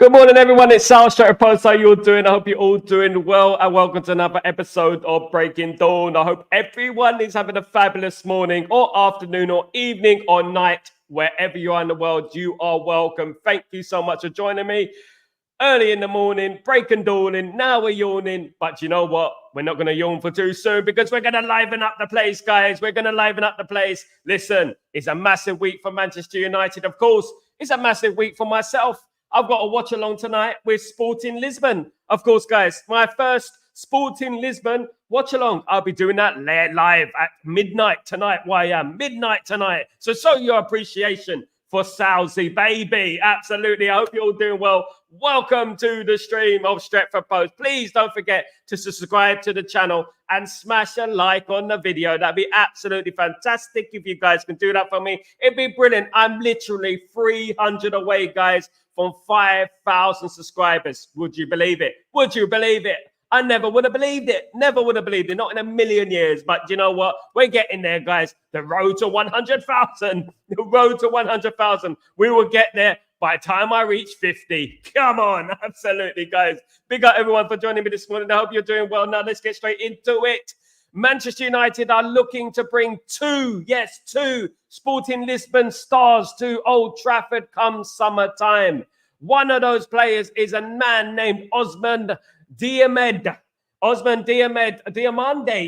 Good morning, everyone. It's South Stratter Post. How you all doing? I hope you're all doing well. And welcome to another episode of Breaking Dawn. I hope everyone is having a fabulous morning or afternoon or evening or night. Wherever you are in the world, you are welcome. Thank you so much for joining me. Early in the morning, breaking dawning. Now we're yawning. But you know what? We're not going to yawn for too soon because we're going to liven up the place, guys. We're going to liven up the place. Listen, it's a massive week for Manchester United. Of course, it's a massive week for myself. I've got a watch along tonight with Sporting Lisbon. Of course, guys, my first Sporting Lisbon watch along. I'll be doing that live at midnight tonight. Midnight tonight. So show your appreciation for Sousy, baby. Absolutely. I hope you're all doing well. Welcome to the stream of Stretford Post. Please don't forget to subscribe to the channel and smash a like on the video. That'd be absolutely fantastic if you guys can do that for me. It'd be brilliant. I'm literally 300 away, guys, from 5,000 subscribers. Would you believe it? Would you believe it? I never would have believed it. Never would have believed it. Not in a million years. But you know what? We're getting there, guys. The road to 100,000. The road to 100,000. We will get there by the time I reach 50. Come on. Absolutely, guys. Big up everyone for joining me this morning. I hope you're doing well. Now let's get straight into it. Manchester United are looking to bring two Sporting Lisbon stars to Old Trafford come summertime. One of those players is a man named Osmond Diamande,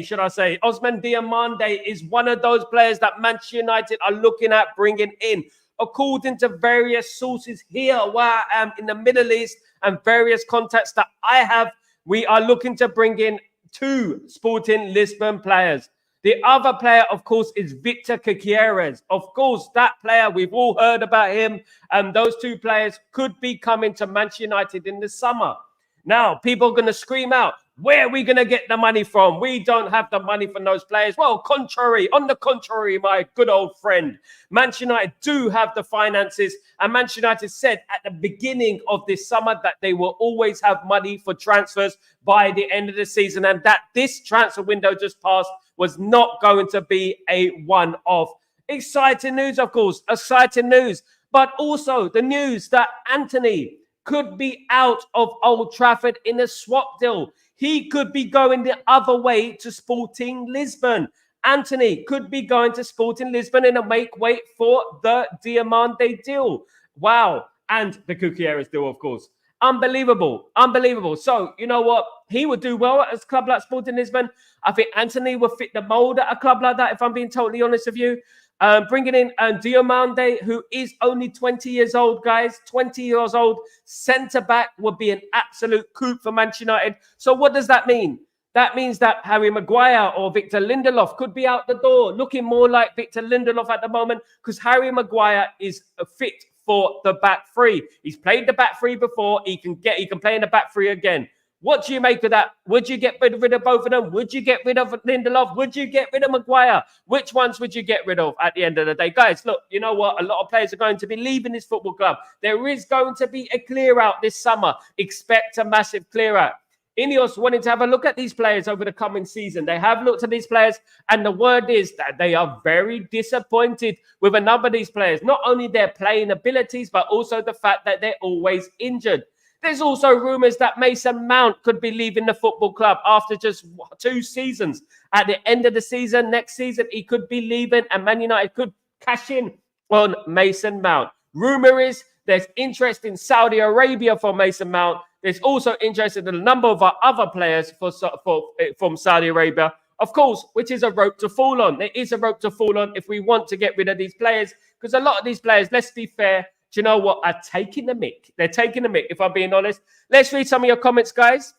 should I say. Osmond Diamande is one of those players that Manchester United are looking at bringing in. According to various sources here where I am in the Middle East and various contacts that I have, we are looking to bring in two Sporting Lisbon players. The other player, of course, is Victor Gutierrez. Of course, that player, we've all heard about him. And those two players could be coming to Manchester United in the summer. Now, people are going to scream out, where are we going to get the money from? We don't have the money from those players. Well, on the contrary, my good old friend, Manchester United do have the finances. And Manchester United said at the beginning of this summer that they will always have money for transfers by the end of the season. And that this transfer window just passed was not going to be a one-off. Exciting news, of course, exciting news. But also the news that Antony could be out of Old Trafford in a swap deal. He could be going the other way to Sporting Lisbon. Antony could be going to Sporting Lisbon in a make way for the Diamande deal. Wow. And the Gutierrez deal, of course. Unbelievable. Unbelievable. So, you know what? He would do well at a club like Sporting Lisbon. I think Antony would fit the mold at a club like that, if I'm being totally honest with you. Bringing in Diamande, who is only 20 years old, guys. 20 years old. Centre-back would be an absolute coup for Manchester United. So what does that mean? That means that Harry Maguire or Victor Lindelof could be out the door, looking more like Victor Lindelof at the moment, because Harry Maguire is fit for the back three. He's played the back three before. He can play in the back three again. What do you make of that? Would you get rid of both of them? Would you get rid of Lindelof? Would you get rid of Maguire? Which ones would you get rid of at the end of the day? Guys, look, you know what? A lot of players are going to be leaving this football club. There is going to be a clear out this summer. Expect a massive clear out. Ineos wanted to have a look at these players over the coming season. They have looked at these players, and the word is that they are very disappointed with a number of these players. Not only their playing abilities, but also the fact that they're always injured. There's also rumours that Mason Mount could be leaving the football club after just 2 seasons. At the end of the season, next season, he could be leaving, and Man United could cash in on Mason Mount. Rumour is there's interest in Saudi Arabia for Mason Mount. There's also interest in a number of our other players from Saudi Arabia, of course, which is a rope to fall on. There is a rope to fall on if we want to get rid of these players, because a lot of these players, let's be fair, do you know what, are taking the mick. They're taking the mick, if I'm being honest. Let's read some of your comments, guys.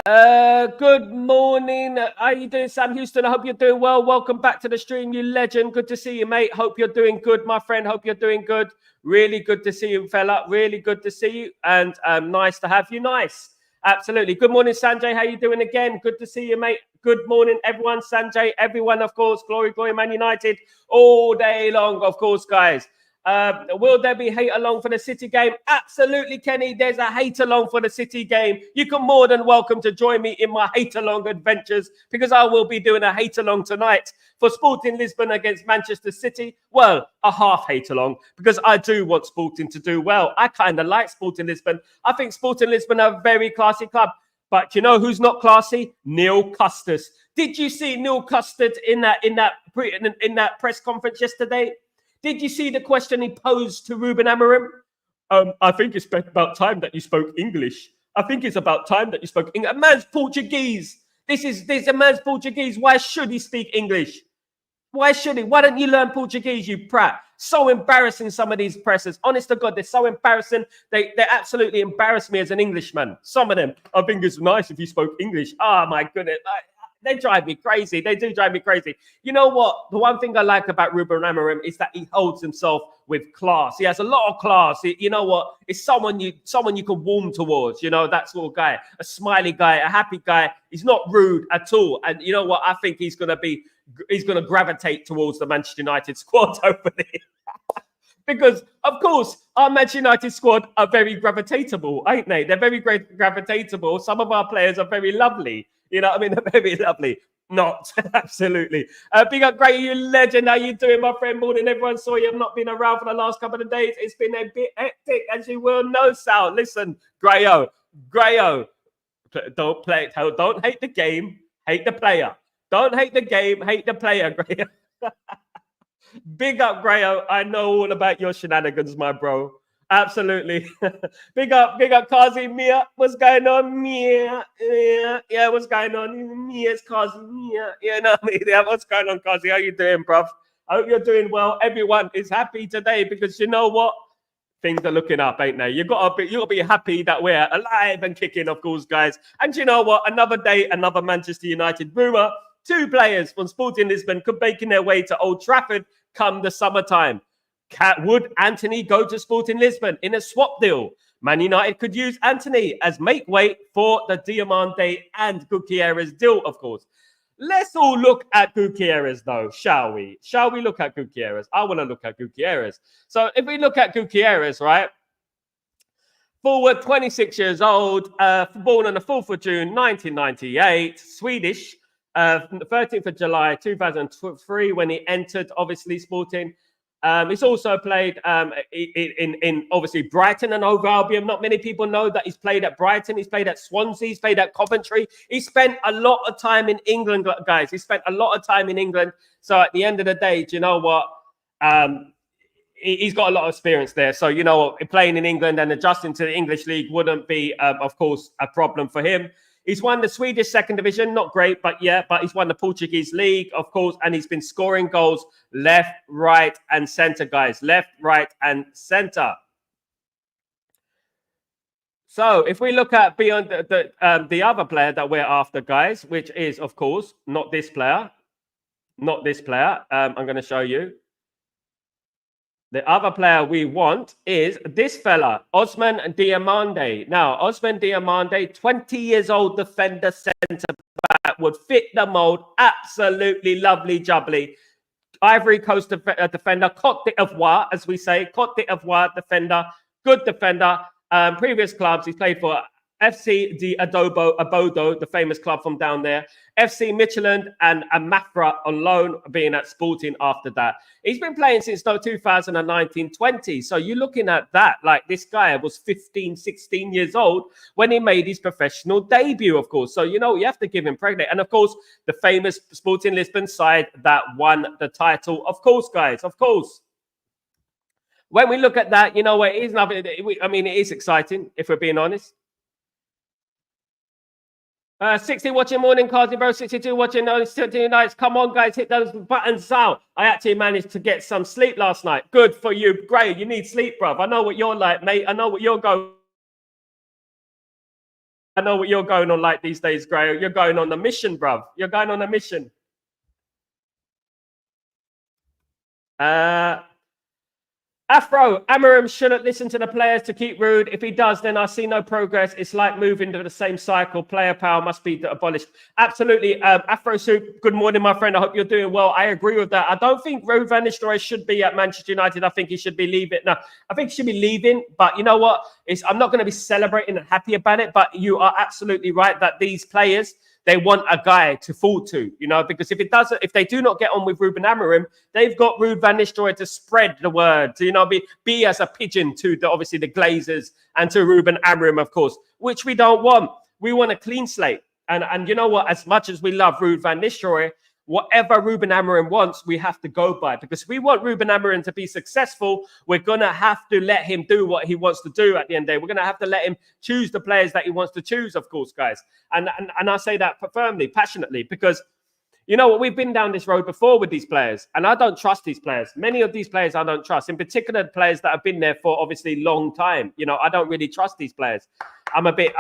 Good morning. How are you doing, Sam Houston? I hope you're doing well. Welcome back to the stream, you legend. Good to see you, mate. Hope you're doing good, my friend. Hope you're doing good. Really good to see you, fella. Really good to see you. And nice to have you. Nice. Absolutely. Good morning, Sanjay. How you doing again? Good to see you, mate. Good morning, everyone. Sanjay, everyone, of course. Glory, Man United all day long, of course, guys. Will there be hate along for the City game? Absolutely, Kenny. There's a hate along for the City game. You can more than welcome to join me in my hate along adventures, because I will be doing a hate along tonight for Sporting Lisbon against Manchester City. Well, a half hate along, because I do want Sporting to do well. I kind of like Sporting Lisbon. I think Sporting Lisbon are a very classy club. But you know who's not classy? Neil Custis. Did you see Neil Custard in that press conference yesterday? Did you see the question he posed to Ruben Amorim? I think it's about time that you spoke English. I think it's about time that you spoke English. A man's Portuguese. This is a man's Portuguese. Why should he speak English? Why should he? Why don't you learn Portuguese, you prat? So embarrassing, some of these pressers. Honest to God, they're so embarrassing. They absolutely embarrass me as an Englishman. Some of them. I think it's nice if you spoke English. Oh, my goodness. They drive me crazy. They do drive me crazy. You know what? The one thing I like about Ruben Amorim is that he holds himself with class. He has a lot of class. You know what? It's someone you can warm towards. You know, that sort of guy. A smiley guy, a happy guy. He's not rude at all. And you know what? I think he's going to gravitate towards the Manchester United squad over there. Because, of course, our Manchester United squad are very gravitatable, ain't they? They're very gravitatable. Some of our players are very lovely. You know what I mean? They're very lovely. Not. Absolutely. Big up, Gray, you legend. How you doing, my friend? More than everyone saw you. I've not been around for the last couple of days. It's been a bit hectic, as you will know, Sal. Listen, Grayo. Don't play it. Don't hate the game. Hate the player. Don't hate the game. Hate the player, Grayo. Big up, Grayo. I know all about your shenanigans, my bro. Absolutely. Big up, Kazi. Mia. What's going on? Mia. Yeah, what's going on? Mia's Kazi. Mia. Yeah, no, yeah, what's going on, Kazi? How you doing, bruv? I hope you're doing well. Everyone is happy today because you know what? Things are looking up, ain't they? You gotta be happy that we're alive and kicking, of course, guys. And you know what? Another day, another Manchester United rumour. 2 players from Sporting Lisbon could making their way to Old Trafford come the summertime. Would Antony go to Sporting Lisbon in a swap deal? Man United could use Antony as make way for the Diamante and Gutierrez deal, of course. Let's all look at Gutierrez, though, shall we? Shall we look at Gutierrez? I want to look at Gutierrez. So if we look at Gutierrez, right? Forward, 26 years old, born on the 4th of June, 1998, Swedish, 13th of July, 2003, when he entered, obviously, Sporting. He's also played in obviously Brighton and Hove Albion. Not many people know that he's played at Brighton. He's played at Swansea. He's played at Coventry. He spent a lot of time in England, guys. He spent a lot of time in England. So at the end of the day, do you know what? He's got a lot of experience there. So, you know, playing in England and adjusting to the English league wouldn't be, of course, a problem for him. He's won the Swedish second division, not great, but he's won the Portuguese league, of course, and he's been scoring goals left, right, and center, guys. Left, right, and center. So if we look at beyond the other player that we're after, guys, which is, of course, not this player. Not this player. I'm going to show you. The other player we want is this fella, Osman Diomande. Now, Osman Diomande, 20 years old defender, centre-back, would fit the mould. Absolutely lovely jubbly. Ivory Coast defender, Côte d'Ivoire, as we say. Côte d'Ivoire defender, good defender. Previous clubs, he's played for FC de Abodo, the famous club from down there. FC Midtjylland and Mafra on loan, being at Sporting after that. He's been playing since 2019-20. So you're looking at that, like this guy was 15, 16 years old when he made his professional debut, of course. So, you know, you have to give him credit. And, of course, the famous Sporting Lisbon side that won the title. Of course, guys, of course. When we look at that, you know, it is nothing. I mean, it is exciting, if we're being honest. 60 watching morning, Cardi bro. 62 watching nights. Come on, guys, hit those buttons out. I actually managed to get some sleep last night. Good for you. Great. You need sleep, bruv. I know what you're like, mate. I know what you're going. I know what you're going on like these days, Gray. You're going on a mission, bruv. You're going on a mission. Afro, Amorim shouldn't listen to the players to keep rude. If he does, then I see no progress. It's like moving to the same cycle. Player power must be abolished. Absolutely. Afro Soup, good morning, my friend. I hope you're doing well. I agree with that. I don't think Ruben van Nistelrooy should be at Manchester United. I think he should be leaving. No, I think he should be leaving. But you know what? I'm not going to be celebrating and happy about it. But you are absolutely right that these players, they want a guy to fall to, because if they do not get on with Ruben Amorim, they've got Ruben van Nistelrooy to spread the word, be as a pigeon to obviously the Glazers and to Ruben Amorim, of course, which we don't want. We want a clean slate. And you know what? As much as we love Ruben van Nistelrooy, whatever Ruben Amorim wants, we have to go by. Because if we want Ruben Amorim to be successful, we're going to have to let him do what he wants to do at the end of the day. We're going to have to let him choose the players that he wants to choose, of course, guys. And I say that firmly, passionately, because you know what? We've been down this road before with these players, and I don't trust these players. Many of these players I don't trust, in particular, the players that have been there for obviously long time. I don't really trust these players. I'm a bit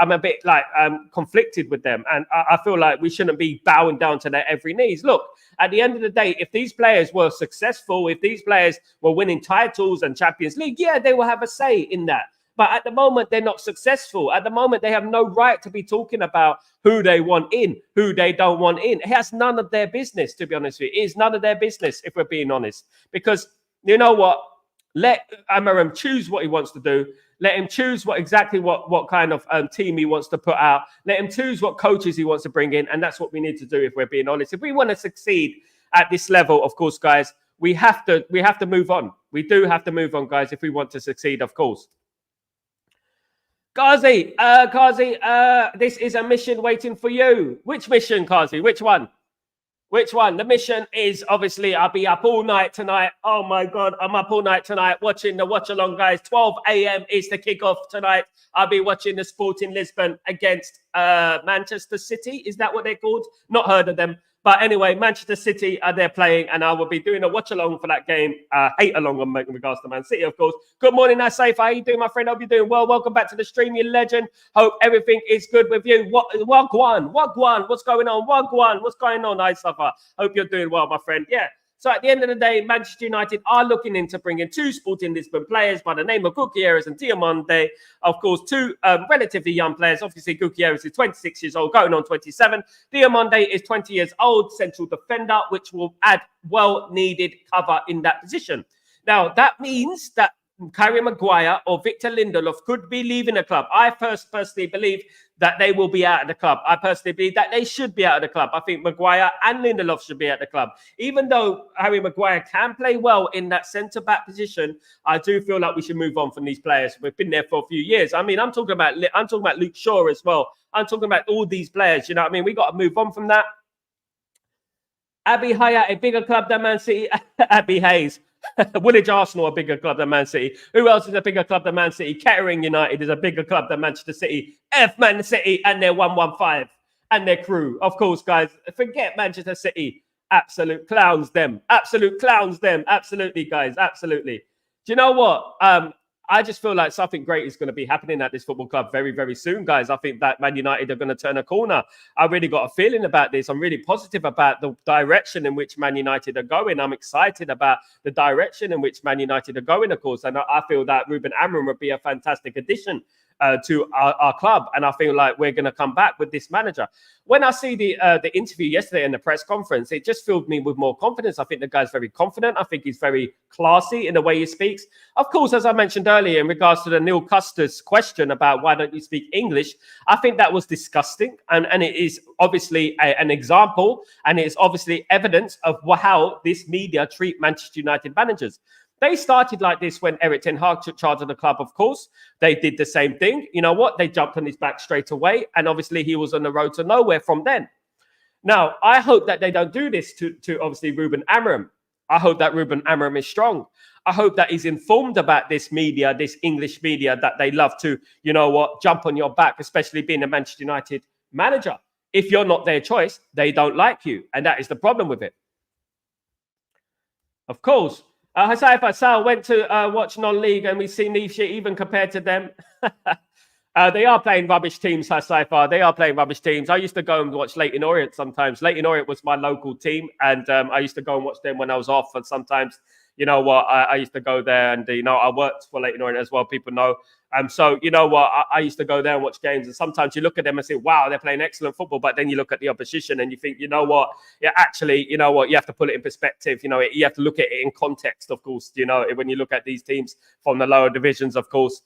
like conflicted with them, and I feel like we shouldn't be bowing down to their every knees. Look, at the end of the day, if these players were successful, if these players were winning titles and Champions League, yeah, they will have a say in that. But at the moment, they're not successful. At the moment, they have no right to be talking about who they want in, who they don't want in. It has none of their business, to be honest with you. It is none of their business, if we're being honest. Because you know what? Let Amorim choose what he wants to do. Let him choose what kind of team he wants to put out. Let him choose what coaches he wants to bring in. And that's what we need to do, if we're being honest. If we want to succeed at this level, of course, guys, we have to move on. We do have to move on, guys, if we want to succeed, of course. Kazi, this is a mission waiting for you. Which mission, Kazi? Which one? Which one? The mission is obviously I'll be up all night tonight. Oh my God, I'm up all night tonight watching the watch along, guys. 12 a.m. is the kickoff tonight. I'll be watching the Sporting Lisbon against Manchester City. Is that what they're called? Not heard of them. But anyway, Manchester City are there playing, and I will be doing a watch along for that game. Hate along in regards to Man City, of course. Good morning, Asif. How you doing, my friend? Hope you're doing well. Welcome back to the stream, you legend. Hope everything is good with you. Wagwan, what's going on? Wagwan, what's going on, Isafa? Hope you're doing well, my friend. Yeah. So at the end of the day, Manchester United are looking into bringing two Sporting Lisbon players by the name of Gutierrez and Diamande. Of course, two relatively young players. Obviously, Gutierrez is 26 years old, going on 27. Diamande is 20 years old, central defender, which will add well-needed cover in that position. Now, that means that Harry Maguire or Victor Lindelof could be leaving the club. I personally believe that they will be out of the club. I personally believe that they should be out of the club. I think Maguire and Lindelof should be at the club. Even though Harry Maguire can play well in that centre-back position, I do feel like we should move on from these players. We've been there for a few years. I mean, I'm talking about Luke Shaw as well. I'm talking about all these players. You know what I mean? We got to move on from that. Abbey Hayat, a bigger club than Man City. Abbey Hayes. Woolwich Arsenal, a bigger club than Man City. Who else is a bigger club than Man City? Kettering United is a bigger club than Manchester City. Man City and their 115 and their crew. Of course, guys, forget Manchester City. Absolute clowns them. Absolute clowns them. Absolutely, guys. Absolutely. Do you know what? I just feel like something great is going to be happening at this football club very, very soon, guys. I think that Man United are going to turn a corner. I really got a feeling about this. I'm really positive about the direction in which Man United are going. I'm excited about the direction in which Man United are going, of course. And I feel that Ruben Amorim would be a fantastic addition to our club. And I feel like we're going to come back with this manager. When I see the interview yesterday in the press conference, it just filled me with more confidence. I think the guy's very confident. I think he's very classy in the way he speaks. Of course, as I mentioned earlier, in regards to the Neil Custer's question about why don't you speak English, I think that was disgusting. And it is obviously an example, and it's obviously evidence of how this media treat Manchester United managers. They started like this when Erik ten Hag took charge of the club, of course. They did the same thing. You know what? They jumped on his back straight away. And obviously, he was on the road to nowhere from then. Now, I hope that they don't do this to obviously Ruben Amorim. I hope that Ruben Amorim is strong. I hope that he's informed about this media, this English media, that they love to, you know what, jump on your back, especially being a Manchester United manager. If you're not their choice, they don't like you. And that is the problem with it. Of course. Hasaifa Sal went to watch non-league, and we've seen these shit even compared to them. They are playing rubbish teams, Hasaifa. They are playing rubbish teams. I used to go and watch Leyton Orient sometimes. Leyton Orient was my local team, and I used to go and watch them when I was off. And sometimes you know what, I used to go there, and you know, I worked for Leyton Orient as well. People know. So you know what, I used to go there and watch games, and sometimes you look at them and say, wow, they're playing excellent football. But then you look at the opposition and you think, you know what, yeah, actually, you know what, you have to put it in perspective. You know, you have to look at it in context, of course. You know, when you look at these teams from the lower divisions, of course,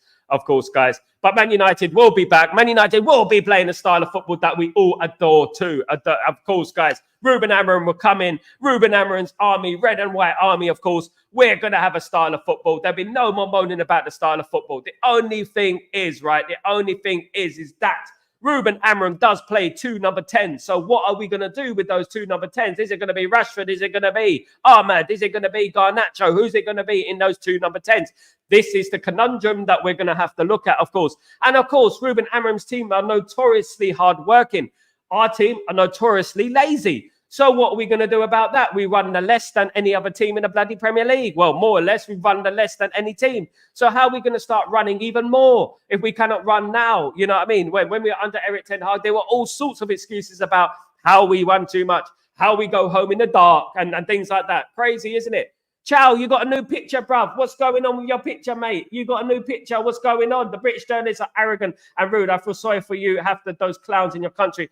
guys. But Man United will be back. Man United will be playing a style of football that we all adore too. Of course, guys. Ruben Amorim will come in. Ruben Amorim's army, red and white army, of course. We're going to have a style of football. There'll be no more moaning about the style of football. The only thing is, right, the only thing is that Ruben Amorim does play 2 number 10s. So what are we going to do with those 2 number 10s? Is it going to be Rashford? Is it going to be Ahmed? Is it going to be Garnacho? Who's it going to be in those 2 number 10s? This is the conundrum that we're going to have to look at, of course. And of course, Ruben Amorim's team are notoriously hardworking. Our team are notoriously lazy. So what are we going to do about that? We run the less than any other team in the bloody Premier League. Well, more or less, we run the less than any team. So how are we going to start running even more if we cannot run now? You know what I mean? When we were under Eric Ten Hag, there were all sorts of excuses about how we run too much, how we go home in the dark, and things like that. Crazy, isn't it? Chow, you got a new picture, bruv. What's going on with your picture, mate? You got a new picture. What's going on? The British journalists are arrogant and rude. I feel sorry for you, those clowns in your country.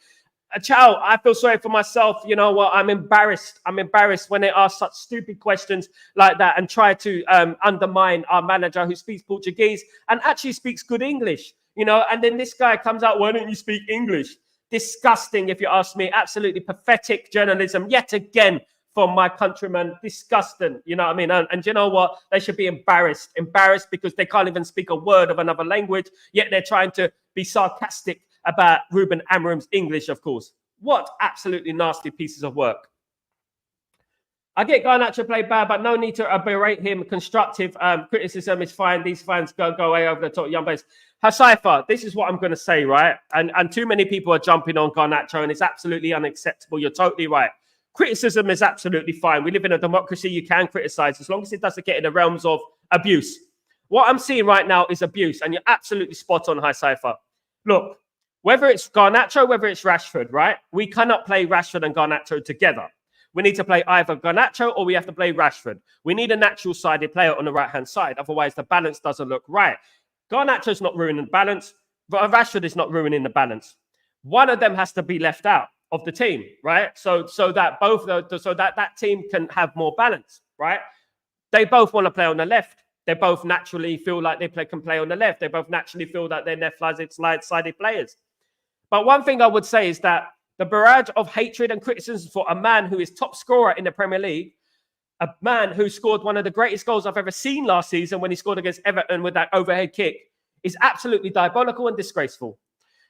Chow, I feel sorry for myself. You know what? I'm embarrassed. I'm embarrassed when they ask such stupid questions like that and try to undermine our manager who speaks Portuguese and actually speaks good English. You know, and then this guy comes out, why don't you speak English? Disgusting, if you ask me. Absolutely pathetic journalism yet again from my countrymen. Disgusting, you know what I mean? And you know what? They should be embarrassed because they can't even speak a word of another language, yet they're trying to be sarcastic about Ruben Amorim's English, of course. What absolutely nasty pieces of work. I get Garnacho play bad, but no need to berate him. Constructive criticism is fine. These fans go away over the top. Young players. Hasaifa, this is what I'm going to say, right? And too many people are jumping on Garnacho, and it's absolutely unacceptable. You're totally right. Criticism is absolutely fine. We live in a democracy. You can criticize as long as it doesn't get in the realms of abuse. What I'm seeing right now is abuse, and you're absolutely spot on, Hasaifa. Look, whether it's Garnacho, whether it's Rashford, right? We cannot play Rashford and Garnacho together. We need to play either Garnacho or we have to play Rashford. We need a natural-sided player on the right-hand side. Otherwise, the balance doesn't look right. Garnacho's not ruining the balance, but Rashford is not ruining the balance. One of them has to be left out of the team, right? So that team can have more balance, right? They both want to play on the left. They both naturally feel like they can play on the left. They both naturally feel that they're left-sided players. But one thing I would say is that the barrage of hatred and criticism for a man who is top scorer in the Premier League, a man who scored one of the greatest goals I've ever seen last season when he scored against Everton with that overhead kick, is absolutely diabolical and disgraceful.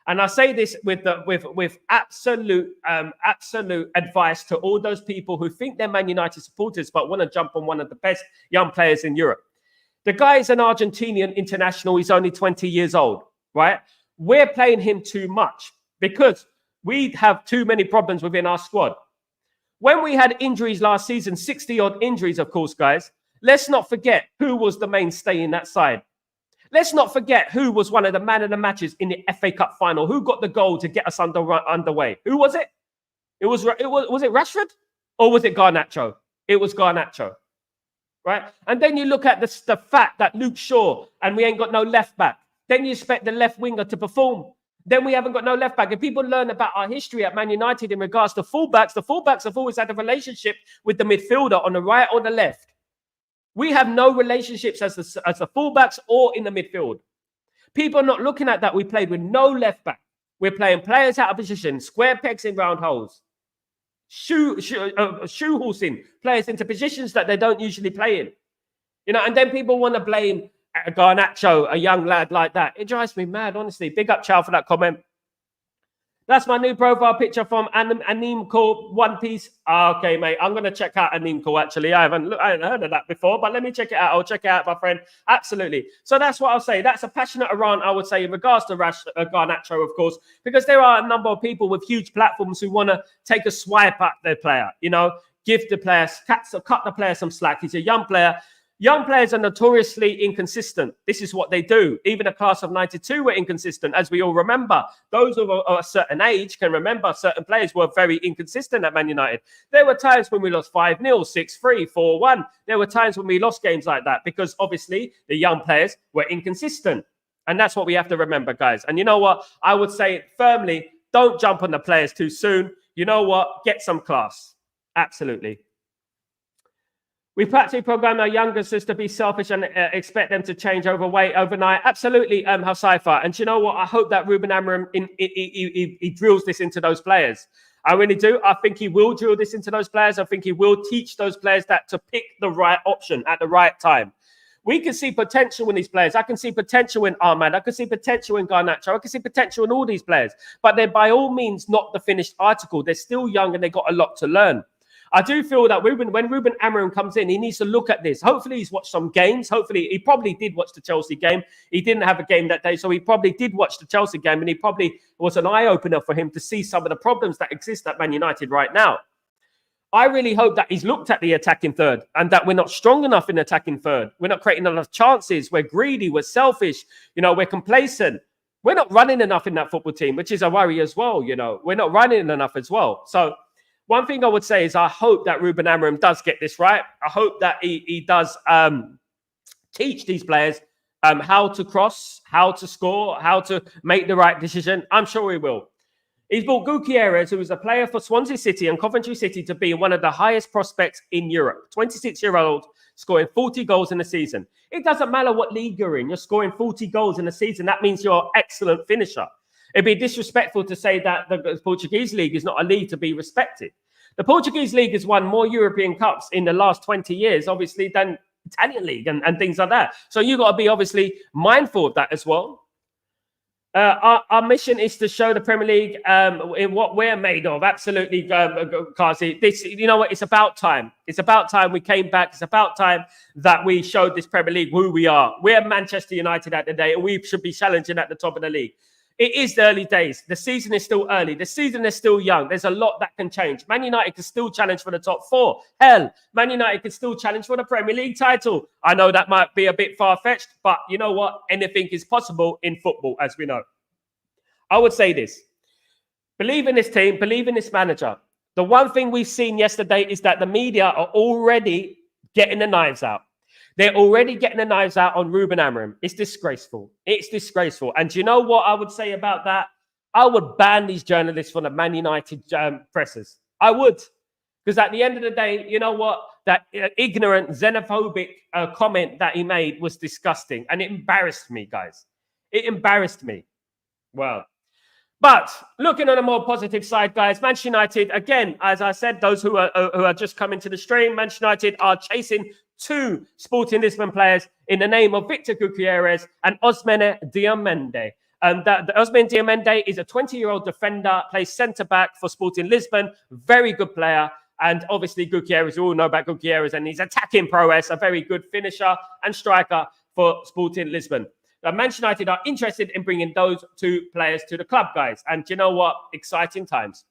And I say this with absolute advice to all those people who think they're Man United supporters but want to jump on one of the best young players in Europe. The guy is an Argentinian international. He's only 20 years old, right? We're playing him too much because we have too many problems within our squad. When we had injuries last season, 60-odd injuries, of course, guys, let's not forget who was the mainstay in that side. Let's not forget who was one of the man of the matches in the FA Cup final. Who got the goal to get us underway? Who was it? Was it Rashford or was it Garnacho? It was Garnacho, right? And then you look at the fact that Luke Shaw and we ain't got no left back. Then you expect the left winger to perform. Then we haven't got no left back. If people learn about our history at Man United in regards to fullbacks, the fullbacks have always had a relationship with the midfielder on the right or the left. We have no relationships as the fullbacks or in the midfield. People are not looking at that. We played with no left back. We're playing players out of position, square pegs in round holes, shoe-horsing players into positions that they don't usually play in. You know, and then people want to blame Garnacho, a young lad like that. It drives me mad, honestly. Big up, Chow, for that comment. That's my new profile picture from Amorim'S One Piece. Okay, mate. I'm going to check out Amorim'S, actually. I haven't heard of that before, but let me check it out. I'll check it out, my friend. Absolutely. So that's what I'll say. That's a passionate rant, I would say, in regards to Garnacho, of course, because there are a number of people with huge platforms who want to take a swipe at their player, you know, give the player, cut the player some slack. He's a young player. Young players are notoriously inconsistent. This is what they do. Even the class of 92 were inconsistent, as we all remember. Those of a certain age can remember certain players were very inconsistent at Man United. There were times when we lost 5-0, 6-3, 4-1. There were times when we lost games like that because obviously the young players were inconsistent. And that's what we have to remember, guys. And you know what? I would say firmly, don't jump on the players too soon. You know what? Get some class. Absolutely. We practically program our youngsters to be selfish and expect them to change overnight. Absolutely, Hosaifa. And you know what? I hope that Ruben Amorim he drills this into those players. I really do. I think he will drill this into those players. I think he will teach those players that to pick the right option at the right time. We can see potential in these players. I can see potential in Ahmad. I can see potential in Garnacho. I can see potential in all these players. But they're by all means not the finished article. They're still young and they've got a lot to learn. I do feel that when Ruben Amorim comes in, he needs to look at this. Hopefully he's watched some games. Hopefully he probably did watch the Chelsea game. He didn't have a game that day, so he probably did watch the Chelsea game, and he probably was an eye-opener for him to see some of the problems that exist at Man United right now. I really hope that he's looked at the attacking third and that we're not strong enough in attacking third. We're not creating enough chances. We're greedy. We're selfish. We're complacent. We're not running enough in that football team, which is a worry as well. We're not running enough as well. So one thing I would say is I hope that Ruben Amorim does get this right. I hope that he does teach these players how to cross, how to score, how to make the right decision. I'm sure he will. He's brought Gutierrez, who is a player for Swansea City and Coventry City, to be one of the highest prospects in Europe. 26-year-old, scoring 40 goals in a season. It doesn't matter what league you're in. You're scoring 40 goals in a season. That means you're an excellent finisher. It'd be disrespectful to say that the Portuguese league is not a league to be respected. The Portuguese league has won more European Cups in the last 20 years, obviously, than Italian league and things like that. So you've got to be obviously mindful of that as well. Our mission is to show the Premier League in what we're made of. Absolutely, Kazi. This, you know what? It's about time. It's about time we came back. It's about time that we showed this Premier League who we are. We're Manchester United at the day, and we should be challenging at the top of the league. It is the early days. The season is still early. The season is still young. There's a lot that can change. Man United can still challenge for the top four. Hell, Man United can still challenge for the Premier League title. I know that might be a bit far-fetched, but you know what? Anything is possible in football, as we know. I would say this. Believe in this team. Believe in this manager. The one thing we've seen yesterday is that the media are already getting the knives out. They're already getting the knives out on Ruben Amorim. It's disgraceful. It's disgraceful. And you know what I would say about that? I would ban these journalists from the Man United presses. I would. Because at the end of the day, you know what? That ignorant, xenophobic comment that he made was disgusting. And it embarrassed me, guys. It embarrassed me. Well, but looking on a more positive side, guys, Manchester United, again, as I said, those who are just coming to the stream, Manchester United are chasing 2 Sporting Lisbon players in the name of Victor Gutierrez and Ousmane Diomande. Ousmane Diomande is a 20-year-old defender, plays centre-back for Sporting Lisbon, very good player. And obviously Gutierrez, we all know about Gutierrez and his attacking prowess, a very good finisher and striker for Sporting Lisbon. Manchester United are interested in bringing those 2 players to the club, guys. And you know what? Exciting times.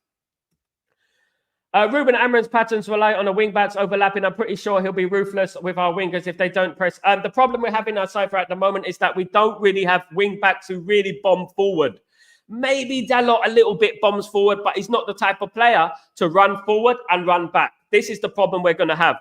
Ruben Amorim's patterns rely on the wing-backs overlapping. I'm pretty sure he'll be ruthless with our wingers if they don't press. The problem we're having outside for at the moment is that we don't really have wing-backs who really bomb forward. Maybe Dalot a little bit bombs forward, but he's not the type of player to run forward and run back. This is the problem we're going to have.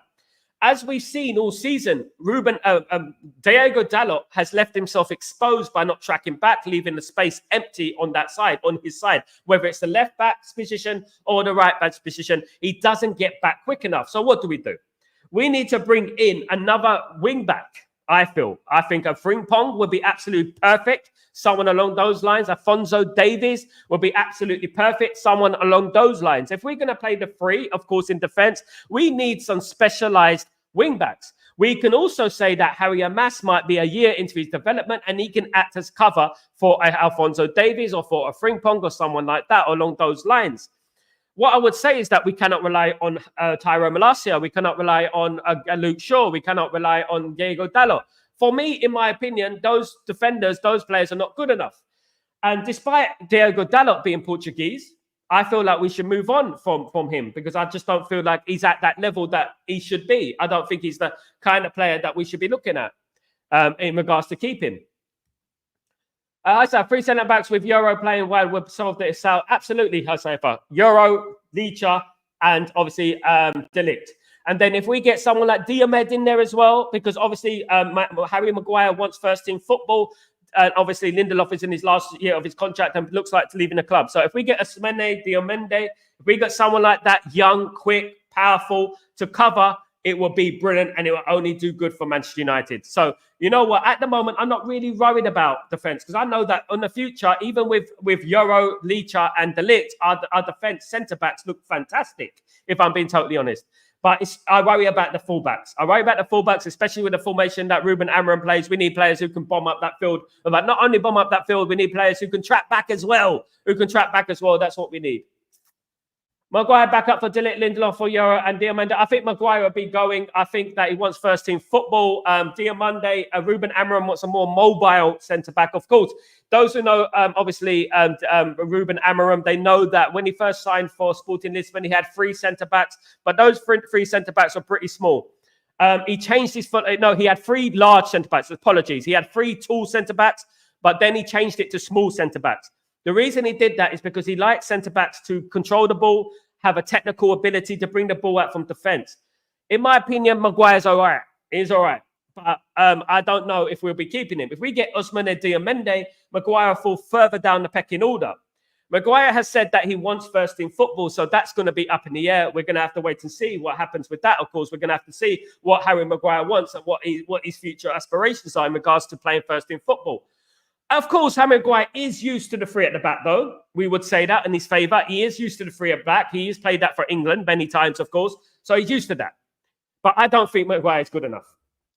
As we've seen all season, Diego Dalot has left himself exposed by not tracking back, leaving the space empty on that side, on his side. Whether it's the left back's position or the right back's position, he doesn't get back quick enough. So what do? We need to bring in another wing back, I feel. I think a Frimpong would be absolutely perfect. Someone along those lines. Afonso Davies would be absolutely perfect. Someone along those lines. If we're going to play the 3, of course, in defense, we need some specialized wing backs. We can also say that Amorim'S might be a year into his development and he can act as cover for Alphonso Davies or for a Frimpong or someone like that along those lines. What I would say is that we cannot rely on Tyrone Malacia. We cannot rely on Luke Shaw. We cannot rely on Diego Dalot. For me, in my opinion, those defenders, those players are not good enough. And despite Diego Dalot being Portuguese, I feel like we should move on from him because I just don't feel like he's at that level that he should be. I don't think he's the kind of player that we should be looking at in regards to keeping. I said 3 centre backs with Euro playing wide would solve this itself. Absolutely, Josefa. Euro, Licha, and obviously De Ligt. And then if we get someone like Diomed in there as well, because obviously Harry Maguire wants first team football. And obviously Lindelof is in his last year of his contract and looks like to leaving the club. So if we get Ousmane Diomande, if we get someone like that, young, quick, powerful to cover, it will be brilliant and it will only do good for Manchester United. So, you know what? At the moment, I'm not really worried about defence because I know that in the future, even with Euro, Licha and De Ligt, our defence centre-backs look fantastic, if I'm being totally honest. But I worry about the fullbacks. I worry about the fullbacks, especially with the formation that Ruben Amorim plays. We need players who can bomb up that field. But not only bomb up that field, we need players who can track back as well. That's what we need. Maguire back up for De Ligt, Lindelof for Euro and Diomande. I think Maguire will be going. I think that he wants first team football. Diomande, Ruben Amorim wants a more mobile centre back. Of course, those who know, obviously, Ruben Amorim, they know that when he first signed for Sporting Lisbon, he had 3 centre backs, but those 3 centre backs were pretty small. He changed his foot. No, he had 3 large centre backs. Apologies. He had 3 tall centre backs, but then he changed it to small centre backs. The reason he did that is because he likes centre-backs to control the ball, have a technical ability to bring the ball out from defence. In my opinion, Maguire's all right. He's all right. But I don't know if we'll be keeping him. If we get Ousmane Diomande, Maguire will fall further down the pecking order. Maguire has said that he wants first-team football, so that's going to be up in the air. We're going to have to wait and see what happens with that. Of course, we're going to have to see what Harry Maguire wants and what his future aspirations are in regards to playing first-team football. Of course, Harry Maguire is used to the 3 at the back, though. We would say that in his favour. He is used to the 3 at the back. He has played that for England many times, of course. So he's used to that. But I don't think Maguire is good enough.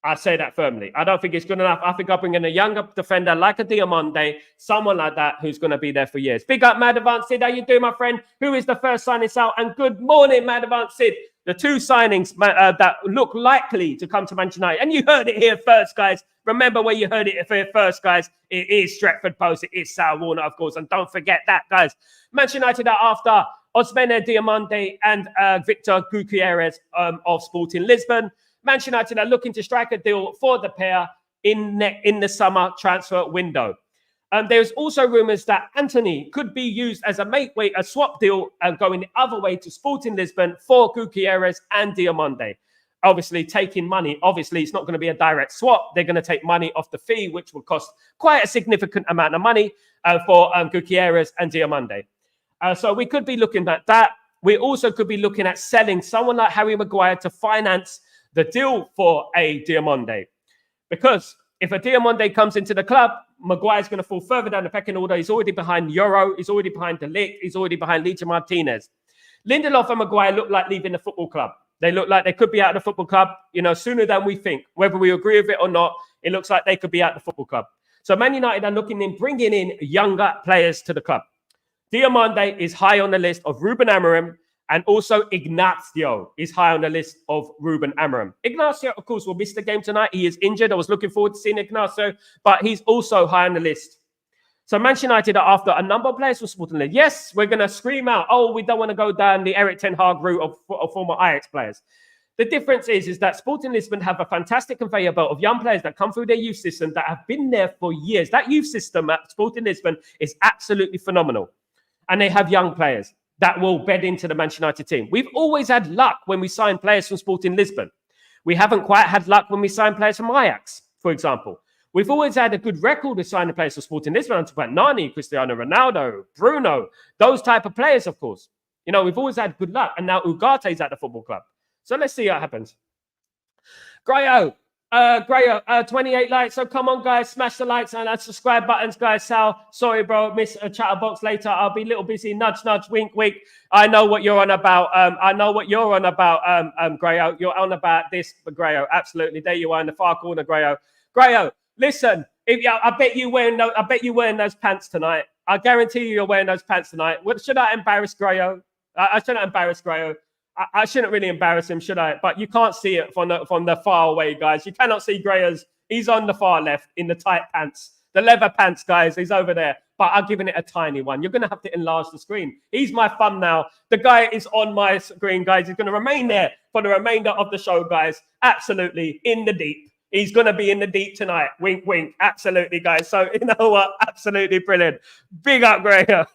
I say that firmly. I don't think it's good enough. I think I'll bring in a younger defender like a Diomande, someone like that who's going to be there for years. Big up, Mad Advance Sid. How you doing, my friend? Who is the first signing out? And good morning, Mad Advance Sid. The 2 signings that look likely to come to Manchester United. And you heard it here first, guys. Remember where you heard it here first, guys. It is Stretford Post. It is Sal Warner, of course. And don't forget that, guys. Manchester United are after Ousmane Diomande and Victor Gutierrez of Sporting Lisbon. Manchester United are looking to strike a deal for the pair in the summer transfer window. There's also rumours that Antony could be used as a swap deal going the other way to Sporting Lisbon for Gutierrez and Diomande. Obviously, taking money. Obviously, it's not going to be a direct swap. They're going to take money off the fee, which will cost quite a significant amount of money for Gutierrez and Diomande. So we could be looking at that. We also could be looking at selling someone like Harry Maguire to finance the deal for a Diomande. Because if a Diomande comes into the club, Maguire's going to fall further down the pecking order. He's already behind Euro. He's already behind De Ligt. He's already behind Licha Martinez. Lindelof and Maguire look like leaving the football club. They look like they could be out of the football club, sooner than we think. Whether we agree with it or not, it looks like they could be out of the football club. So Man United are bringing in younger players to the club. Diomande is high on the list of Ruben Amorim, and also Ignacio is high on the list of Ruben Amorim. Ignacio, of course, will miss the game tonight. He is injured. I was looking forward to seeing Ignacio, but he's also high on the list. So Manchester United are after a number of players for Sporting Lisbon. Yes, we're going to scream out, we don't want to go down the Eric Ten Hag route of former Ajax players. The difference is that Sporting Lisbon have a fantastic conveyor belt of young players that come through their youth system that have been there for years. That youth system at Sporting Lisbon is absolutely phenomenal. And they have young players that will bed into the Manchester United team. We've always had luck when we sign players from Sporting Lisbon. We haven't quite had luck when we sign players from Ajax, for example. We've always had a good record with signing players for Sporting Lisbon. I'm talking about Nani, Cristiano Ronaldo, Bruno, those type of players, of course. We've always had good luck. And now Ugarte's at the football club. So let's see what happens. Grayo, 28 likes. So come on, guys, smash the likes and subscribe buttons, guys. Sal, sorry, bro, miss a chatterbox later. I'll be a little busy. Nudge, nudge, wink, wink. I know what you're on about. Grayo. You're on about this, Grayo. Absolutely. There you are in the far corner, Grayo. Grayo, listen. I bet you wearing those pants tonight. I guarantee you're wearing those pants tonight. Should I embarrass Grayo? I shouldn't embarrass Grayo. I shouldn't really embarrass him, should I? But you can't see it from the far away, guys. You cannot see Grayo's. He's on the far left in the tight pants. The leather pants, guys, he's over there. But I'm giving it a tiny one. You're going to have to enlarge the screen. He's my thumb now. The guy is on my screen, guys. He's going to remain there for the remainder of the show, guys. Absolutely in the deep. He's going to be in the deep tonight. Wink, wink. Absolutely, guys. So, you know what? Absolutely brilliant. Big up, Graham.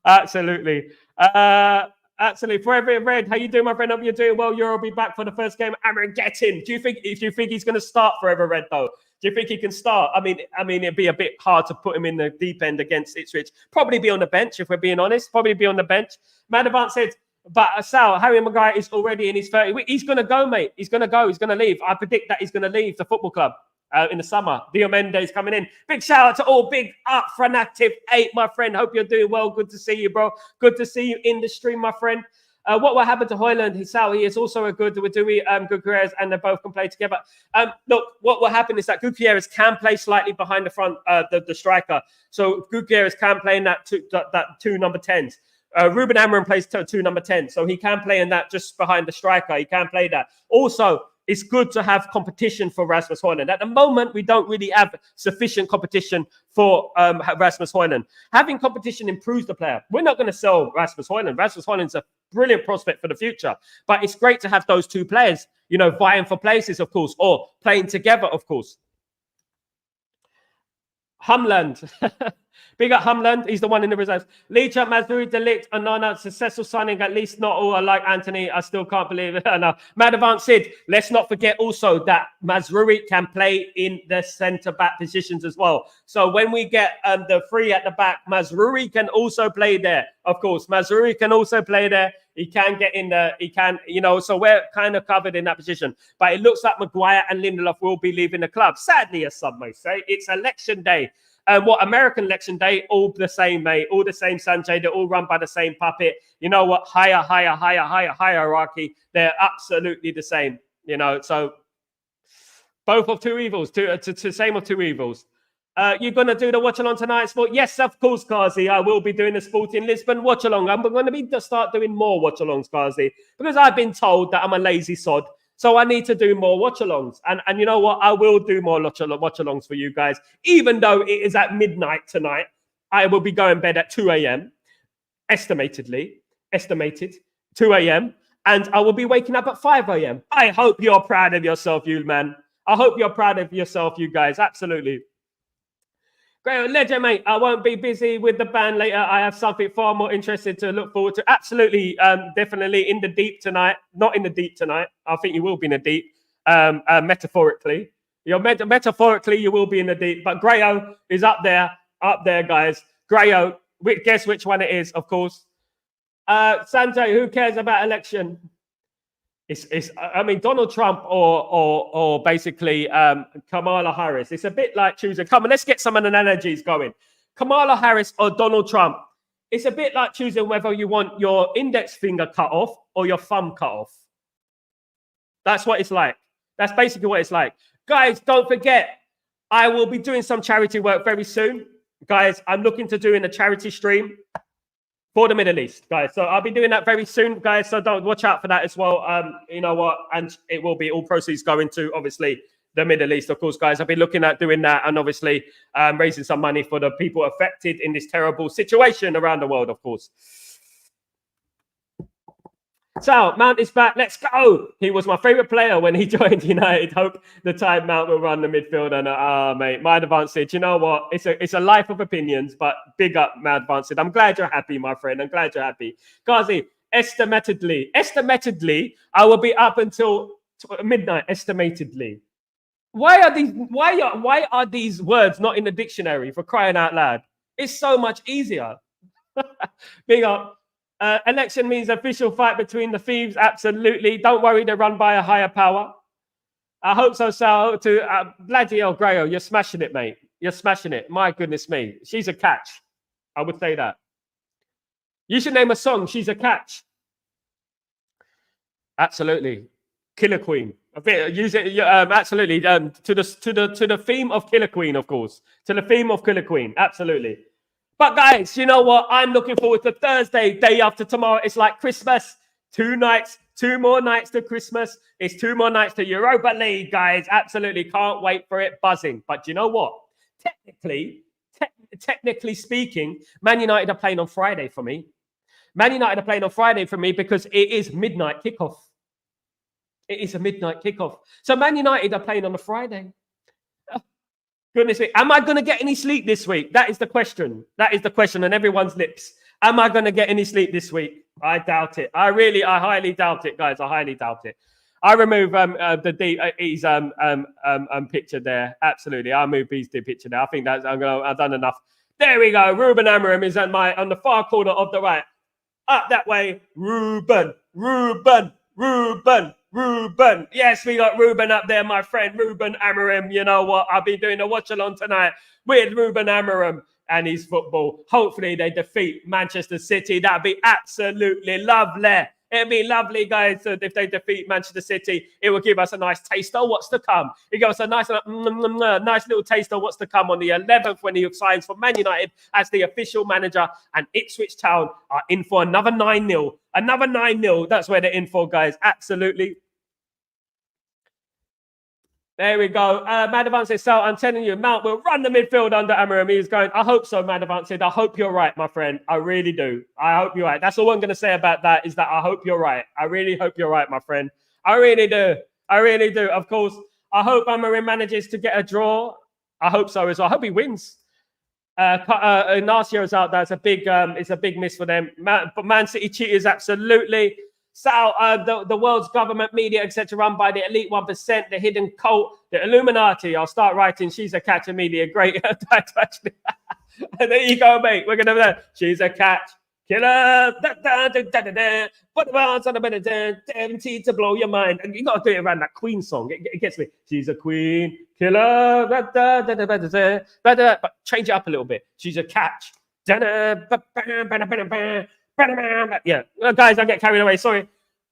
Absolutely. Absolutely. Forever Red, how you doing, my friend? Hope you're doing well. You'll be back for the first game. Aaron, get in. Do you think he's going to start Forever Red, though? Do you think he can start? I mean, it'd be a bit hard to put him in the deep end against Ipswich. Probably be on the bench, if we're being honest. Probably be on the bench. Madavant said, but Sal, Harry Maguire is already in his 30. He's going to go, mate. He's going to go. He's going to leave. I predict that he's going to leave the football club in the summer. Diomende coming in. Big shout out to all. Big up for an active 8, my friend. Hope you're doing well. Good to see you, bro. Good to see you in the stream, my friend. What will happen to Hoyland? He is also a good Gutierrez, and they both can play together. Look, what will happen is that Gutierrez can play slightly behind the front, the striker. So Gutierrez can play in that two number 10s. Ruben Amorim plays two number 10, so he can play in that just behind the striker. He can play that. Also, it's good to have competition for Rasmus Højlund. At the moment, we don't really have sufficient competition for Rasmus Højlund. Having competition improves the player. We're not going to sell Rasmus Højlund. Rasmus Højlund's a brilliant prospect for the future. But it's great to have those two players, you know, vying for places, of course, or playing together, of course. Humland. Big up Humland. He's the one in the reserves. Leacher, Mazuri, Delict, Anana, successful signing. At least not all are like Antony. I still can't believe it. No. Madavant Sid. Let's not forget also that Mazrui can play in the centre-back positions as well. So when we get the free at the back, Mazrui can also play there. Of course, Mazrui can also play there. He can get in there. He can, you know, so we're kind of covered in that position. But it looks like Maguire and Lindelof will be leaving the club. Sadly, as some may say, it's election day. American election day, all the same, mate. All the same, Sanjay. They're all run by the same puppet. You know what? Hierarchy. They're absolutely the same. You know, so both of two evils. Same of two evils. You're going to do the watch-along tonight, Sport? Yes, of course, Kazi. I will be doing the Sport in Lisbon watch-along. I'm going to start doing more watch-alongs, Kazi, because I've been told that I'm a lazy sod. So I need to do more watch-alongs. And you know what? I will do more watch-alongs for you guys. Even though it is at midnight tonight, I will be going to bed at 2 a.m. Estimated 2 a.m. And I will be waking up at 5 a.m. I hope you're proud of yourself, you man. I hope you're proud of yourself, you guys. Absolutely. Great, legend, mate. I won't be busy with the band later. I have something far more interesting to look forward to. Absolutely, definitely in the deep tonight. Not in the deep tonight. I think you will be in the deep, metaphorically. Metaphorically, you will be in the deep. But Grayo is up there, guys. Grayo, guess which one it is, of course. Sanjay, who cares about election? I mean, Donald Trump or basically Kamala Harris. It's a bit like choosing. Come on, let's get some analogies going. Kamala Harris or Donald Trump. It's a bit like choosing whether you want your index finger cut off or your thumb cut off. That's what it's like. That's basically what it's like. Guys, don't forget, I will be doing some charity work very soon. Guys, I'm looking to doing a charity stream for the Middle East, guys. So I'll be doing that very soon, guys. So don't watch out for that as well. You know what? And it will be all proceeds going to, obviously, the Middle East, of course, guys. I'll be looking at doing that and obviously raising some money for the people affected in this terrible situation around the world, of course. So Mount is back. Let's go. He was my favorite player when he joined United. Hope the time Mount will run the midfield. And mate, my advance said, you know what? It's a life of opinions, but big up, my advance said. I'm glad you're happy, my friend. I'm glad you're happy. Ghazi, estimatedly, I will be up until midnight. Estimatedly. Why are these words not in the dictionary, for crying out loud? It's so much easier. Big up. Election means official fight between the thieves. Absolutely. Don't worry, they're run by a higher power. I hope so, Sal. To bloody hell, Grayo, you're smashing it, mate. You're smashing it. My goodness me. She's a catch. I would say that. You should name a song. She's a catch. Absolutely. Killer Queen. Use it. Absolutely. To the theme of Killer Queen, of course. To the theme of Killer Queen. Absolutely. But guys, you know what? I'm looking forward to Thursday, day after tomorrow. It's like Christmas. 2 nights, 2 more nights to Christmas. It's 2 more nights to Europa League, guys. Absolutely can't wait for it. Buzzing. But you know what? technically speaking, Man United are playing on Friday for me. Man United are playing on Friday for me because it is midnight kickoff. It is a midnight kickoff. So Man United are playing on a Friday. Oh, goodness me. Am I going to get any sleep this week? That is the question. That is the question on everyone's lips. Am I going to get any sleep this week? I doubt it. I highly doubt it, guys. I highly doubt it. I remove his picture there. Absolutely, I move his picture there. I think that's I've done enough. There we go. Ruben Amorim is on the far corner of the right. Up that way, Ruben. Yes, we got Ruben up there, my friend. Ruben Amorim. You know what? I'll be doing a watch along tonight with Ruben Amorim and his football. Hopefully they defeat Manchester City. That'd be absolutely lovely. It'd be lovely, guys, if they defeat Manchester City. It will give us a nice taste of what's to come. It gives us a nice little taste of what's to come on the 11th when he signs for Man United as the official manager. And Ipswich Town are in for another 9-0. Another 9-0. That's where they're in for, guys. Absolutely. There we go. Madavan says, so I'm telling you, Mount will run the midfield under Amorim. He's going, I hope so, Madavan said. I hope you're right, my friend. I really do. I hope you're right. That's all I'm going to say about that is that I hope you're right. I really hope you're right, my friend. I really do. I really do. Of course, I hope Amorim manages to get a draw. I hope so as well. I hope he wins. Ignacio is out there. It's a big miss for them. But Man City cheaters, absolutely. So the world's government, media, etc., run by the elite 1%, the hidden cult, the Illuminati. I'll start writing. She's a catch media. Great. Actually. There you go, mate. We're gonna have that. She's a catch killer. Put the bars on the bed. Empty to blow your mind. And you got to do it around that Queen song. It gets me. She's a queen killer. But change it up a little bit. She's a catch. Yeah, guys, I get carried away. Sorry.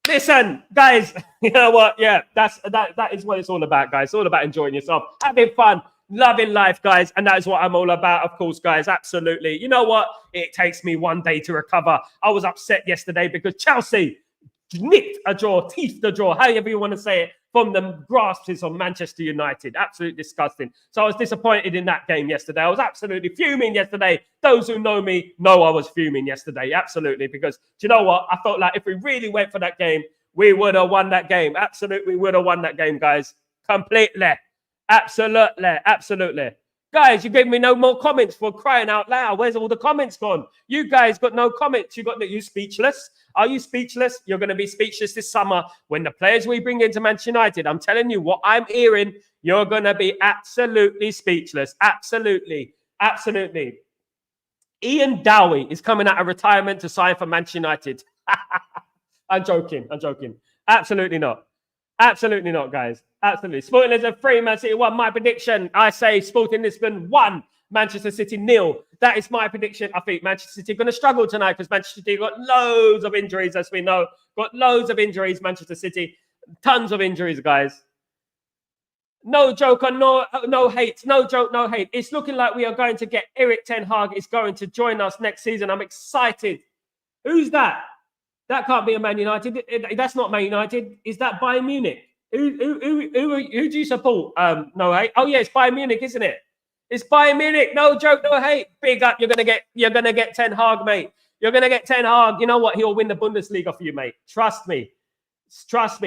Listen, guys, you know what? Yeah, that is what it's all about, guys. It's all about enjoying yourself, having fun, loving life, guys, and that is what I'm all about, of course, guys. Absolutely. You know what? It takes me one day to recover. I was upset yesterday because Chelsea nicked a draw, teethed the draw, however you want to say it, from the grasps of Manchester United. Absolutely disgusting. So I was disappointed in that game yesterday. I was absolutely fuming yesterday. Those who know me know I was fuming yesterday. Absolutely. Because do you know what? I felt like if we really went for that game, we would have won that game. Absolutely would have won that game, guys. Completely. Absolutely. Guys, you gave me no more comments for crying out loud. Where's all the comments gone? You guys got no comments. You speechless? Are you speechless? You're going to be speechless this summer when the players we bring into Manchester United. I'm telling you what I'm hearing. You're going to be absolutely speechless. Absolutely. Ian Dowie is coming out of retirement to sign for Manchester United. I'm joking. Absolutely not. Absolutely not, guys. Absolutely. Sporting Lisbon 3, Man City 1. My prediction, I say Sporting Lisbon 1, Manchester City 0. That is my prediction. I think Manchester City are going to struggle tonight because Manchester City got loads of injuries, as we know. Got loads of injuries, Manchester City. Tons of injuries, guys. No joke or no hate. No joke, no hate. It's looking like we are going to get Erik ten Hag is going to join us next season. I'm excited. Who's that? That can't be a Man United. That's not Man United. Is that Bayern Munich? Who do you support? No hate. Oh yeah, it's Bayern Munich, isn't it? It's Bayern Munich. No joke, no hate. Big up. You're gonna get Ten Hag, mate. You're gonna get Ten Hag. You know what? He'll win the Bundesliga for you, mate. Trust me.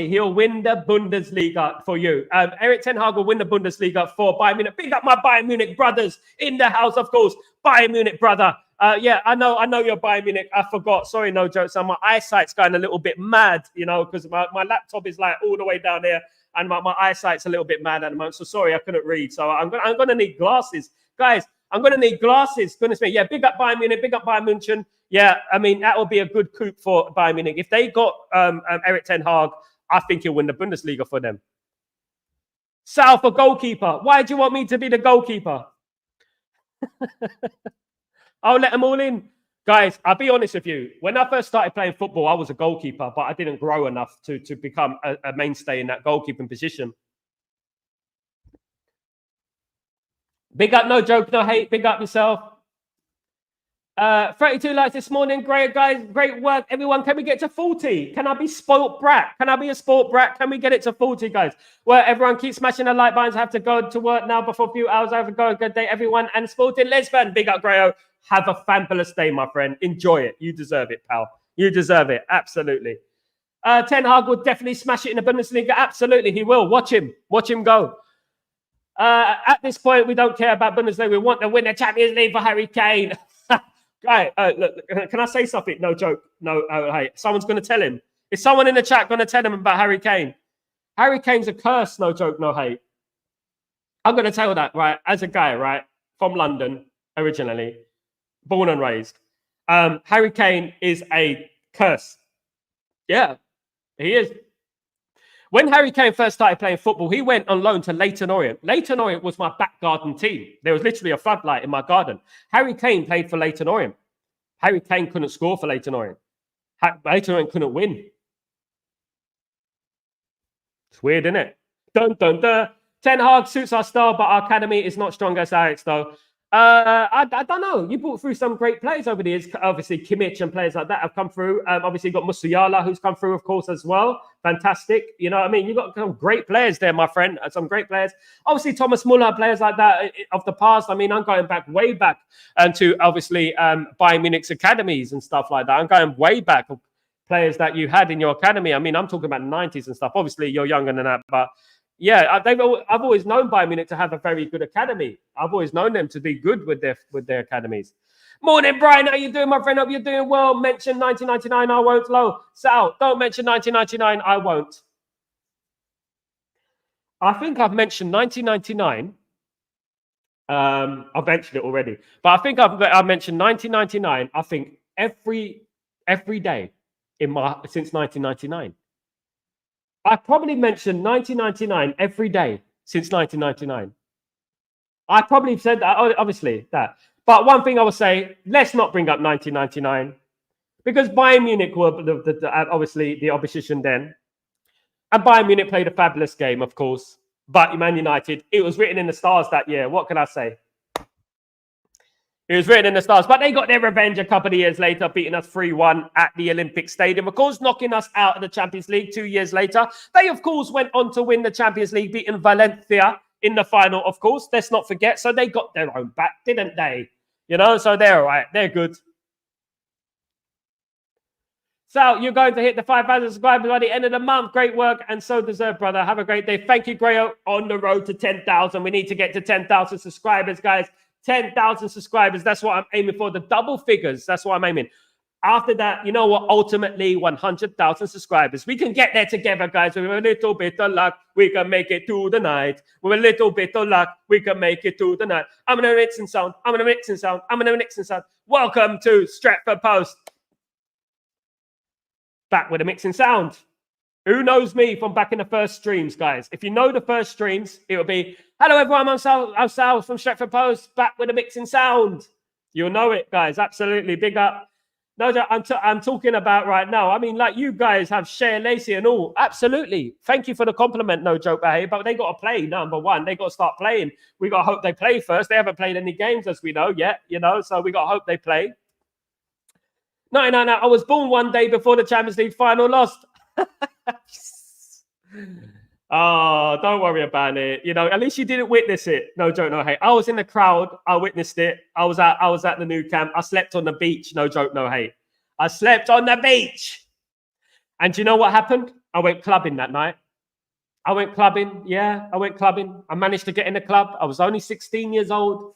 He'll win the Bundesliga for you. Erik ten Hag will win the Bundesliga for Bayern Munich. Big up my Bayern Munich brothers in the house, of course. Bayern Munich brother. Yeah, I know you're Bayern Munich. I forgot. Sorry, no joke. So my eyesight's going a little bit mad, you know, because my laptop is like all the way down there, and my eyesight's a little bit mad at the moment. So sorry, I couldn't read. So I'm gonna need glasses, guys. I'm gonna need glasses. Goodness me. Yeah, big up Bayern Munich. Big up Bayern München. Yeah, I mean that would be a good coup for Bayern Munich if they got Erik ten Hag. I think he'll win the Bundesliga for them. Sal for goalkeeper. Why do you want me to be the goalkeeper? I'll let them all in. Guys, I'll be honest with you. When I first started playing football, I was a goalkeeper, but I didn't grow enough to become a mainstay in that goalkeeping position. Big up, no joke, no hate. Big up yourself. 32 likes this morning. Great, guys. Great work, everyone. Can we get to 40? Can I be spoilt brat? Can I be a sport brat? Can we get it to 40, guys? Well, everyone keep smashing the like buttons. I have to go to work now before a few hours. I have to go. Good day, everyone. And sporting lesbian. Big up, Grayo. Have a fabulous day, my friend. Enjoy it. You deserve it, pal. You deserve it. Absolutely. Ten Hag will definitely smash it in the Bundesliga. Absolutely, he will. Watch him. Watch him go. At this point, we don't care about Bundesliga. We want to win the Champions League for Harry Kane. Right, look, can I say something? No joke. No, hey, someone's going to tell him. Is someone in the chat going to tell him about Harry Kane? Harry Kane's a curse. No joke, no hate. I'm going to tell that, right, as a guy, right, from London, originally, born and raised. Harry Kane is a curse. Yeah, he is. When Harry Kane first started playing football, he went on loan to Leyton Orient. Leyton Orient was my back garden team. There was literally a floodlight in my garden. Harry Kane played for Leyton Orient. Harry Kane couldn't score for Leyton Orient. Leyton Orient couldn't win. It's weird, isn't it? Dun, dun, dun. Ten Hag suits our style, but our academy is not strong as Ajax, though. I don't know. You brought through some great players over the years. Obviously, Kimmich and players like that have come through. Obviously, you've got Musiala, who's come through, of course, as well. Fantastic. You know what I mean? You've got some great players there, my friend. Some great players. Obviously, Thomas Muller, players like that of the past. I mean, I'm going back, way back, and to obviously Bayern Munich's academies and stuff like that. I'm going way back. Players that you had in your academy. I mean, I'm talking about the 90s and stuff. Obviously, you're younger than that, but yeah, I've always known Bayern Munich to have a very good academy. I've always known them to be good with their academies. Morning, Brian. How you doing, my friend? Hope you're doing well. Mention 1999. I won't. Low. Sal, don't mention 1999. I won't. I think I've mentioned 1999. I've mentioned it already, but I think I've mentioned 1999. I think every day since 1999. I probably mentioned 1999 every day since 1999. I probably said that, obviously, that. But one thing I will say, let's not bring up 1999, because Bayern Munich were obviously the opposition then. And Bayern Munich played a fabulous game, of course. But Man United, it was written in the stars that year. What can I say? It was written in the stars, but they got their revenge a couple of years later, beating us 3-1 at the Olympic Stadium. Of course, knocking us out of the Champions League 2 years later. They, of course, went on to win the Champions League, beating Valencia in the final, of course. Let's not forget. So they got their own back, didn't they? You know, so they're all right. They're good. So you're going to hit the 5,000 subscribers by the end of the month. Great work, and so deserved, brother. Have a great day. Thank you, Grayo. On the road to 10,000. We need to get to 10,000 subscribers, guys. 10,000 subscribers. That's what I'm aiming for. The double figures. That's what I'm aiming. After that, you know what? Ultimately, 100,000 subscribers. We can get there together, guys. With a little bit of luck, we can make it to the night. With a little bit of luck, we can make it to the night. I'm going to mix and sound. I'm going to mix and sound. I'm going to mix and sound. Welcome to Stratford Post. Back with a mixing sound. Who knows me from back in the first streams, guys? If you know the first streams, it'll be, hello, everyone. I'm Sal from Stratford Post, back with a mixing sound. You'll know it, guys. Absolutely. Big up. No, I'm talking about right now. I mean, like, you guys have Shea Lacey and all. Absolutely. Thank you for the compliment, no joke, but they got to play, number one. They got to start playing. We got to hope they play first. They haven't played any games, as we know, yet, you know, so we got to hope they play. No. I was born one day before the Champions League final lost. Oh, don't worry about it. You know, at least you didn't witness it. No joke, no hate. I was in the crowd. I witnessed it. I was at the new camp. I slept on the beach. No joke, no hate. I slept on the beach. And do you know what happened? I went clubbing that night. I went clubbing. Yeah, I went clubbing. I managed to get in the club. I was only 16 years old.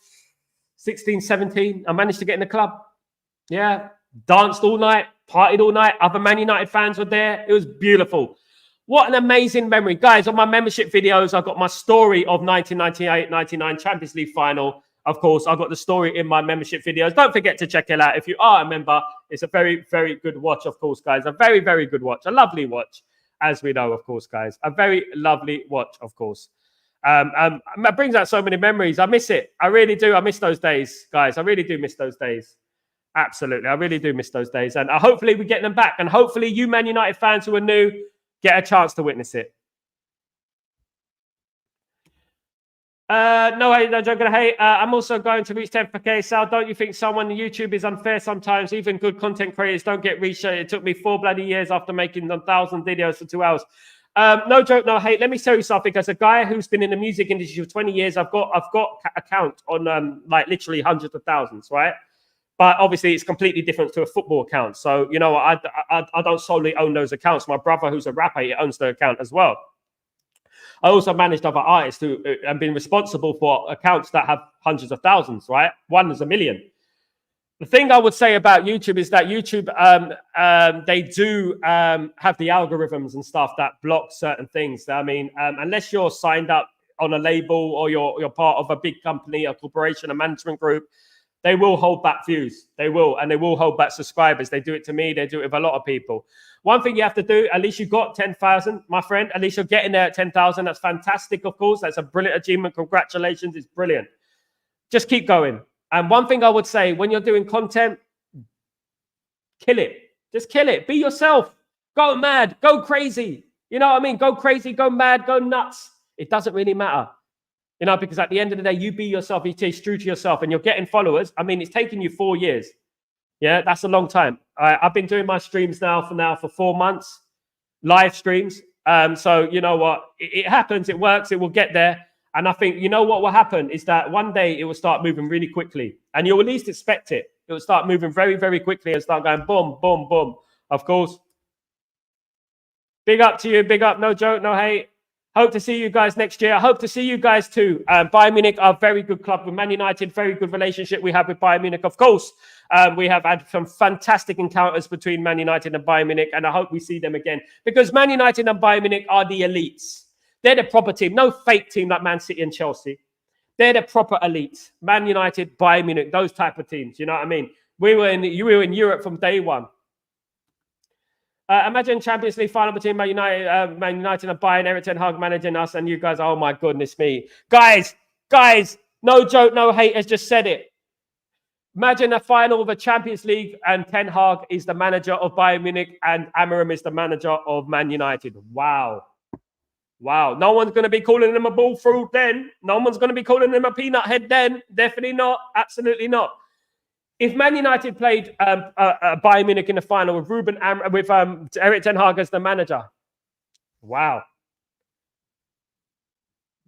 16, 17. I managed to get in the club. Yeah. Danced all night. Partied all night. Other Man United fans were there. It was beautiful. What an amazing memory. Guys, on my membership videos, I've got my story of 1998-99 Champions League final. Of course, I've got the story in my membership videos. Don't forget to check it out. If you are a member, it's a very, very good watch, of course, guys. A very, very good watch. A lovely watch, as we know, of course, guys. A very lovely watch, of course. It brings out so many memories. I miss it. I really do. I miss those days, guys. I really do miss those days. Absolutely. I really do miss those days. And hopefully we get them back. And hopefully you Man United fans who are new get a chance to witness it. No, hate, no joking. Hey, I'm also going to reach 10k. Sal, don't you think someone on YouTube is unfair sometimes? Even good content creators don't get reached. It took me 4 bloody years after making 1,000 videos for 2 hours. No joke, no hate. Let me tell you something. As a guy who's been in the music industry for 20 years, I've got a count on like literally hundreds of thousands, right? But obviously, it's completely different to a football account. So you know, I don't solely own those accounts. My brother, who's a rapper, he owns the account as well. I also managed other artists who have been responsible for accounts that have hundreds of thousands, right? One is 1 million. The thing I would say about YouTube is that YouTube, they do have the algorithms and stuff that block certain things. I mean, unless you're signed up on a label or you're part of a big company, a corporation, a management group, they will hold back views. They will, and they will hold back subscribers. They do it to me. They do it with a lot of people. One thing you have to do, at least you got 10,000, my friend. At least you're getting there at 10,000. That's fantastic, of course. That's a brilliant achievement. Congratulations. It's brilliant. Just keep going. And one thing I would say, when you're doing content, kill it. Just kill it. Be yourself. Go mad. Go crazy. You know what I mean? Go crazy. Go mad. Go nuts. It doesn't really matter. You know, because at the end of the day, you be yourself, you stay true to yourself, and you're getting followers. I mean, it's taken you 4 years. Yeah, that's a long time. I've been doing my streams now for 4 months, live streams. So you know what? It happens, it works, it will get there. And I think, you know what will happen is that one day it will start moving really quickly. And you'll at least expect it. It will start moving very, very quickly and start going boom, boom, boom. Of course. Big up to you, big up, no joke, no hate. Hope to see you guys next year. I hope to see you guys too. Bayern Munich are a very good club with Man United. Very good relationship we have with Bayern Munich. Of course, we have had some fantastic encounters between Man United and Bayern Munich, and I hope we see them again. Because Man United and Bayern Munich are the elites. They're the proper team. No fake team like Man City and Chelsea. They're the proper elites. Man United, Bayern Munich, those type of teams. You know what I mean? You were in Europe from day one. Imagine Champions League final between Man United and Bayern, Erik ten Hag managing us, and you guys. Oh my goodness me, guys, no joke, no hate. Has just said it. Imagine a final of a Champions League, and Ten Hag is the manager of Bayern Munich, and Amorim is the manager of Man United. Wow. No one's going to be calling him a ball fruit then. No one's going to be calling him a peanut head then. Definitely not. Absolutely not. If Man United played Bayern Munich in the final with Ruben with Erik ten Hag as the manager, wow,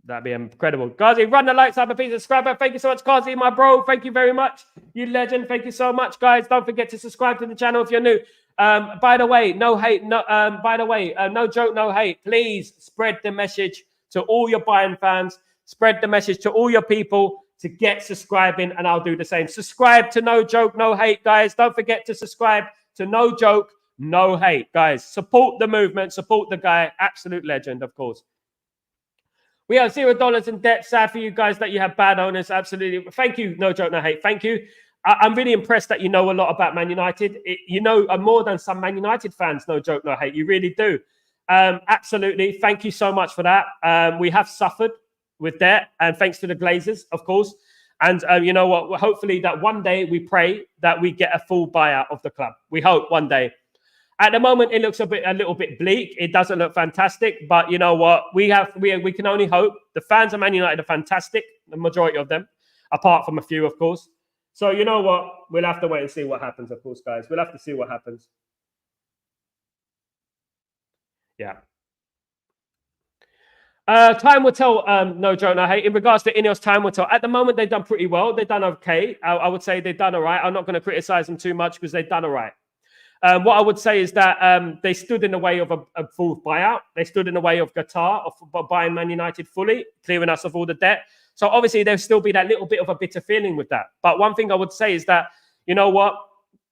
that'd be incredible. Ghazi, run the lights up, please subscribe. Thank you so much, Ghazi, my bro. Thank you very much, you legend. Thank you so much, guys. Don't forget to subscribe to the channel if you're new. By the way, no hate. No, no joke, no hate. Please spread the message to all your Bayern fans. Spread the message to all your people to get subscribing, and I'll do the same. Subscribe to No Joke, No Hate, guys. Don't forget to subscribe to No Joke, No Hate, guys. Support the movement, support the guy. Absolute legend, of course. We have $0 in debt. Sad for you guys that you have bad owners. Absolutely. Thank you, No Joke, No Hate. Thank you. I'm really impressed that you know a lot about Man United. You know more than some Man United fans, No Joke, No Hate. You really do. Absolutely. Thank you so much for that. We have suffered with that, and thanks to the Glazers, of course. And you know what? Hopefully that one day, we pray that we get a full buyout of the club. We hope one day. At the moment, it looks a little bit bleak. It doesn't look fantastic, but you know what? We can only hope. The fans of Man United are fantastic, the majority of them, apart from a few, of course. So you know what? We'll have to wait and see what happens, of course, guys. We'll have to see what happens. Yeah. Time will tell, no joke, no hate. In regards to Ineos, time will tell. At the moment, they've done pretty well. They've done okay. I would say they've done all right. I'm not going to criticize them too much because they've done all right. What I would say is that they stood in the way of a full buyout. They stood in the way of Qatar, of buying Man United fully, clearing us of all the debt. So obviously, there'll still be that little bit of a bitter feeling with that. But one thing I would say is that, you know what?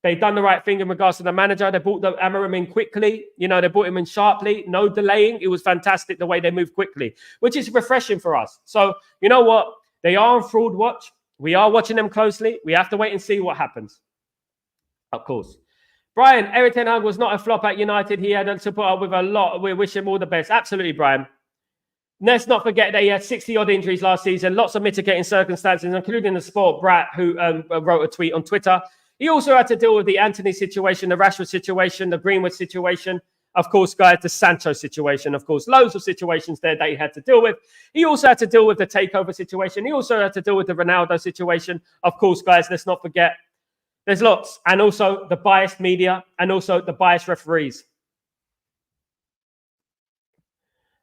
They've done the right thing in regards to the manager. They brought the Amorim in quickly. You know, they brought him in sharply. No delaying. It was fantastic the way they moved quickly, which is refreshing for us. So, you know what? They are on fraud watch. We are watching them closely. We have to wait and see what happens. Of course. Brian, Erik ten Hag was not a flop at United. He had to put up with a lot. We wish him all the best. Absolutely, Brian. Let's not forget that he had 60-odd injuries last season. Lots of mitigating circumstances, including the sport brat who wrote a tweet on Twitter. He also had to deal with the Antony situation, the Rashford situation, the Greenwood situation. Of course, guys, the Sancho situation, of course, loads of situations there that he had to deal with. He also had to deal with the takeover situation. He also had to deal with the Ronaldo situation. Of course, guys, let's not forget, there's lots. And also the biased media and also the biased referees.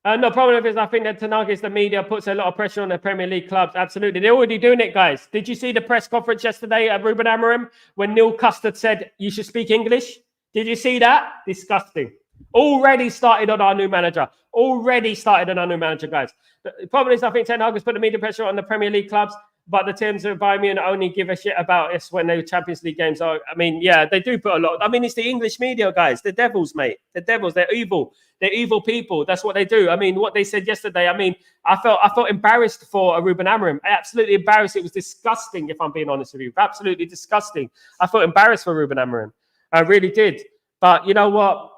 No problem is I think that Tanaga's the media puts a lot of pressure on the Premier League clubs. Absolutely. They're already doing it, guys. Did you see the press conference yesterday at Ruben Amorim when Neil Custard said you should speak English? Did you see that? Disgusting. Already started on our new manager. Already started on our new manager, guys. The problem is I think Ten Hag has put the media pressure on the Premier League clubs, but the teams that buy me and only give a shit about us when the Champions League games are. I mean, yeah, they do put a lot. I mean, it's the English media, guys. The devils, mate. The devils. They're evil. They're evil people. That's what they do. I mean, what they said yesterday. I mean, I felt embarrassed for Ruben Amorim. Absolutely embarrassed. It was disgusting, if I'm being honest with you. Absolutely disgusting. I felt embarrassed for Ruben Amorim. I really did. But you know what?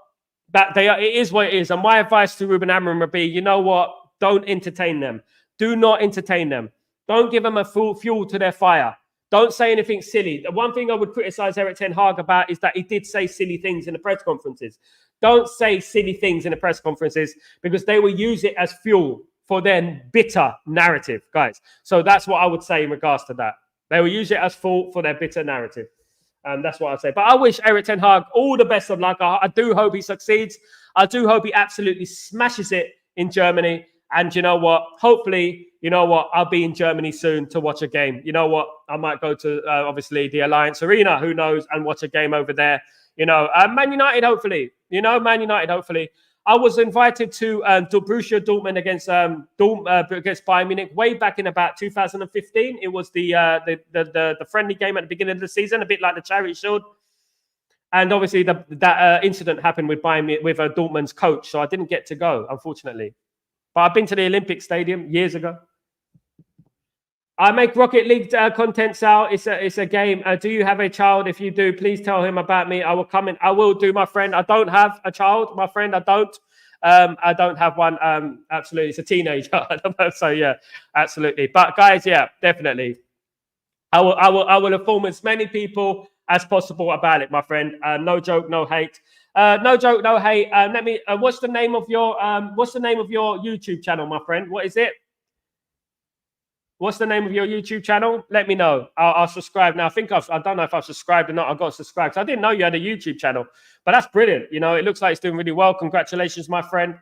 It is what it is. And my advice to Ruben Amorim would be, you know what? Don't entertain them. Do not entertain them. Don't give them a full fuel to their fire. Don't say anything silly. The one thing I would criticize Erik Ten Hag about is that he did say silly things in the press conferences. Don't say silly things in the press conferences because they will use it as fuel for their bitter narrative, guys. So that's what I would say in regards to that. They will use it as fuel for their bitter narrative. That's what I'd say. But I wish Erik Ten Hag all the best of luck. I do hope he succeeds. I do hope he absolutely smashes it in Germany. And you know what? Hopefully, you know what? I'll be in Germany soon to watch a game. You know what? I might go to, obviously, the Alliance Arena. Who knows? And watch a game over there. You know, Man United, hopefully. You know, Man United, hopefully. I was invited to Borussia Dortmund against Bayern Munich way back in about 2015. It was the friendly game at the beginning of the season, a bit like the Charity Shield. And obviously, that incident happened with Dortmund's coach, so I didn't get to go, unfortunately. But I've been to the Olympic Stadium years ago. I make Rocket League content, Sal. It's a game. Do you have a child? If you do, please tell him about me. I will come in. I will do, my friend. I don't have a child, my friend. I don't. I don't have one. Absolutely, it's a teenager. So yeah, absolutely. But guys, yeah, definitely. I will inform as many people as possible about it, my friend. No joke, no hate. No joke, no hate. Let me. What's the name of your YouTube channel, my friend? What is it? What's the name of your YouTube channel? Let me know. I'll subscribe now. I don't know if I've subscribed or not. I've got to subscribe because I didn't know you had a YouTube channel. But that's brilliant. You know, it looks like it's doing really well. Congratulations, my friend.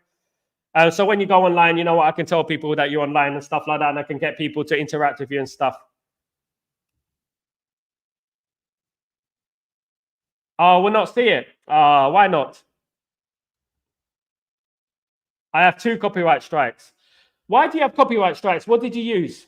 So when you go online, you know what? I can tell people that you're online and stuff like that, and I can get people to interact with you and stuff. Oh, we'll not see it. Why not? I have 2 copyright strikes. Why do you have copyright strikes? What did you use?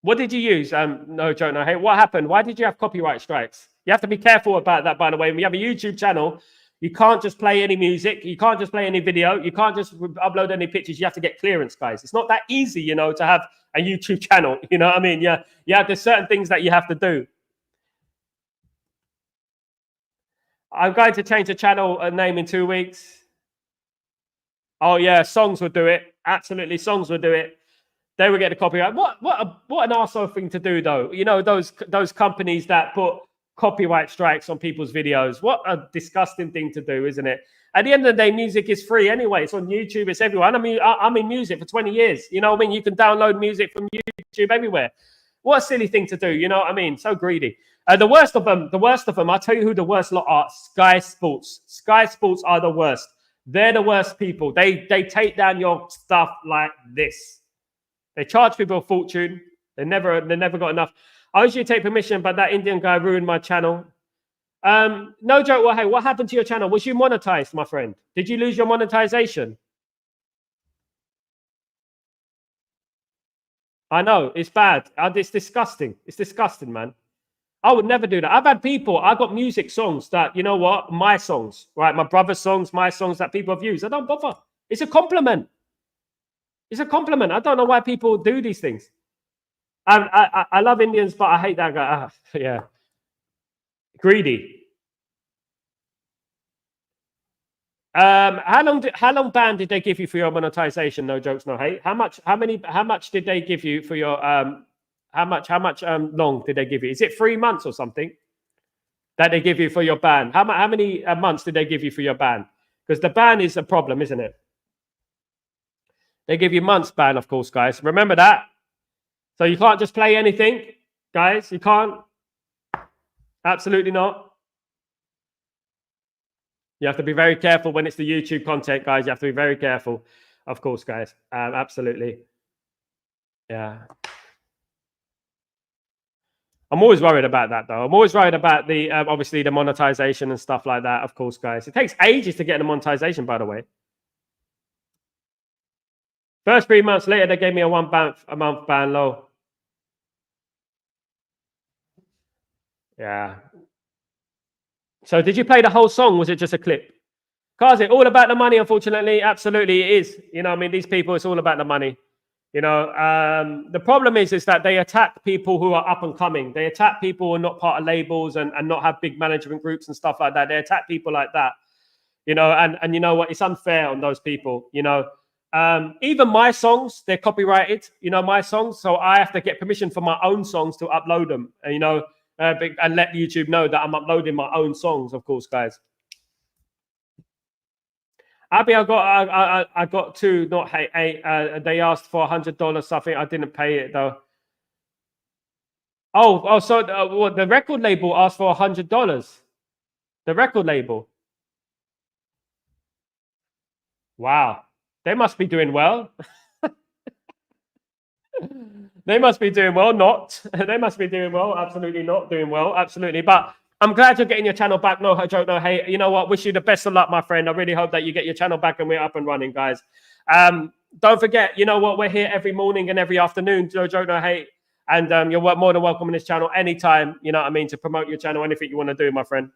What did you use? No joke, no hate. What happened? Why did you have copyright strikes? You have to be careful about that, by the way. When you have a YouTube channel, you can't just play any music. You can't just play any video. You can't just upload any pictures. You have to get clearance, guys. It's not that easy, you know, to have a YouTube channel. You know what I mean? Yeah, there's certain things that you have to do. I'm going to change the channel name in 2 weeks. Oh, yeah, songs would do it. Absolutely, songs would do it. They would get the copyright. What an arsehole thing to do, though. You know, those companies that put copyright strikes on people's videos. What a disgusting thing to do, isn't it? At the end of the day, music is free anyway. It's on YouTube. It's everywhere. I mean, I'm in music for 20 years. You know what I mean? You can download music from YouTube everywhere. What a silly thing to do. You know what I mean? So greedy. The worst of them, I'll tell you who the worst lot are. Sky Sports. Sky Sports are the worst. They're the worst people. They take down your stuff like this. They charge people a fortune. They never got enough. I usually take permission, but that Indian guy ruined my channel. No joke. Well, hey, what happened to your channel? Was you monetized, my friend? Did you lose your monetization? I know, it's bad. It's disgusting. It's disgusting, man. I would never do that. I've had people, I got music songs that, you know what, my songs, right? My brother's songs, my songs that people have used. I don't bother. It's a compliment. It's a compliment. I don't know why people do these things. I love Indians, but I hate that guy. Yeah. Greedy. How long ban did they give you for your monetization? No jokes, no hate. How much did they give you for your how much long did they give you? Is it 3 months or something that they give you for your ban? How many months did they give you for your ban? Because the ban is a problem, isn't it? They give you months ban, of course, guys. Remember that. So you can't just play anything, guys. You can't. Absolutely not. You have to be very careful when it's the YouTube content, guys. You have to be very careful, of course, guys. Absolutely. Yeah. I'm always worried about that, though. I'm always worried about the, obviously, the monetization and stuff like that, of course, guys. It takes ages to get the monetization, by the way. First 3 months later, they gave me a month ban low. Yeah. So did you play the whole song? Was it just a clip? Kazi, all about the money, unfortunately. Absolutely, it is. You know, I mean, these people, it's all about the money. You know, the problem is that they attack people who are up and coming. They attack people who are not part of labels and not have big management groups and stuff like that. They attack people like that. You know, and you know what? It's unfair on those people. You know, even my songs, they're copyrighted. You know, my songs, so I have to get permission for my own songs to upload them. You know, and let YouTube know that I'm uploading my own songs, of course, guys. Abby, I got two, not eight. They asked for $100 something. I didn't pay it though. So what, the record label asked for $100. The record label. Wow, they must be doing well. They must be doing well. Not. They must be doing well. Absolutely not doing well. Absolutely, but. I'm glad you're getting your channel back. No joke, no hate. You know what? Wish you the best of luck, my friend. I really hope that you get your channel back and we're up and running, guys. Don't forget, you know what? We're here every morning and every afternoon. No joke, no hate. And you're more than welcome on this channel anytime, you know what I mean, to promote your channel, anything you want to do, my friend.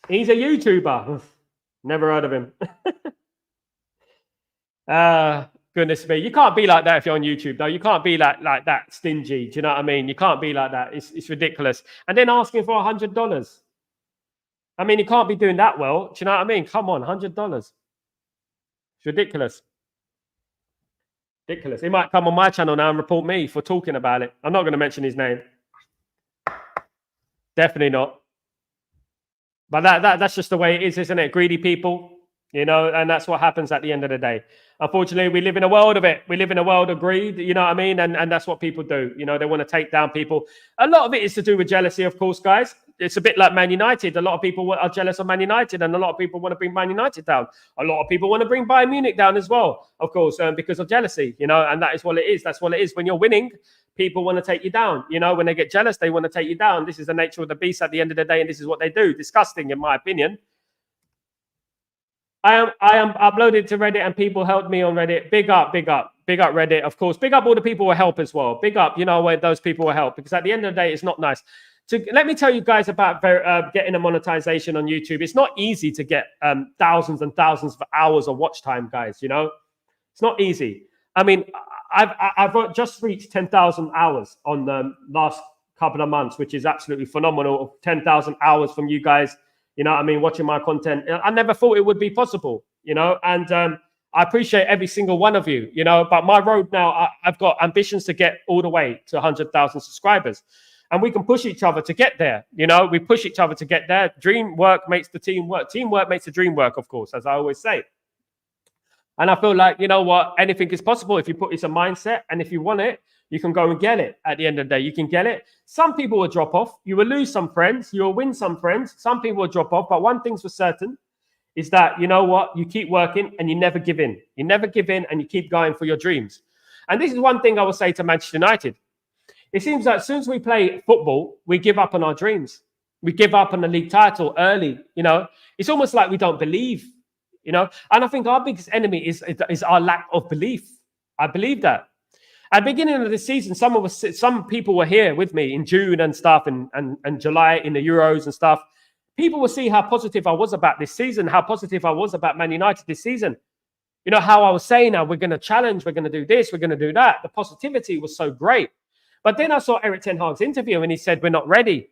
He's a YouTuber. Never heard of him. Goodness me, you can't be like that if you're on YouTube, though. You can't be like that stingy. Do you know what I mean? You can't be like that. It's ridiculous. And then asking for $100. I mean, you can't be doing that well. Do you know what I mean? Come on, $100. It's ridiculous. Ridiculous. He might come on my channel now and report me for talking about it. I'm not going to mention his name. Definitely not. But that's just the way it is, isn't it? Greedy people. You know, and that's what happens at the end of the day. Unfortunately, we live in a world of it. We live in a world of greed, you know what I mean? And that's what people do. You know, they want to take down people. A lot of it is to do with jealousy, of course, guys. It's a bit like Man United. A lot of people are jealous of Man United, and a lot of people want to bring Man United down. A lot of people want to bring Bayern Munich down as well, of course, because of jealousy, you know, and that is what it is. That's what it is. When you're winning, people want to take you down. You know, when they get jealous, they want to take you down. This is the nature of the beast at the end of the day, and this is what they do. Disgusting, in my opinion. I am uploaded to Reddit and people helped me on Reddit. Big up Reddit, of course. Big up all the people who help as well. Big up, you know, where those people will help, because at the end of the day, it's not nice. Let me tell you guys about getting a monetization on YouTube. It's not easy to get thousands and thousands of hours of watch time, guys. You know, it's not easy. I mean, I've just reached 10,000 hours on the last couple of months, which is absolutely phenomenal. 10,000 hours from you guys. You know what I mean? Watching my content. I never thought it would be possible, you know, and I appreciate every single one of you, you know, but my road now, I've got ambitions to get all the way to 100,000 subscribers, and we can push each other to get there. You know, we push each other to get there. Dream work makes the team work. Teamwork makes the dream work, of course, as I always say. And I feel like, you know what, anything is possible if you put it's a mindset, and if you want it, you can go and get it at the end of the day. You can get it. Some people will drop off. You will lose some friends. You will win some friends. Some people will drop off. But one thing's for certain is that, you know what, you keep working and you never give in. You never give in and you keep going for your dreams. And this is one thing I will say to Manchester United. It seems that as soon as we play football, we give up on our dreams. We give up on the league title early. You know, it's almost like we don't believe, you know. And I think our biggest enemy is our lack of belief. I believe that. At the beginning of the season, some people were here with me in June and stuff, and July in the Euros and stuff. People will see how positive I was about this season, how positive I was about Man United this season. You know, how I was saying, we're going to challenge, we're going to do this, we're going to do that. The positivity was so great. But then I saw Erik ten Hag's interview and he said, we're not ready.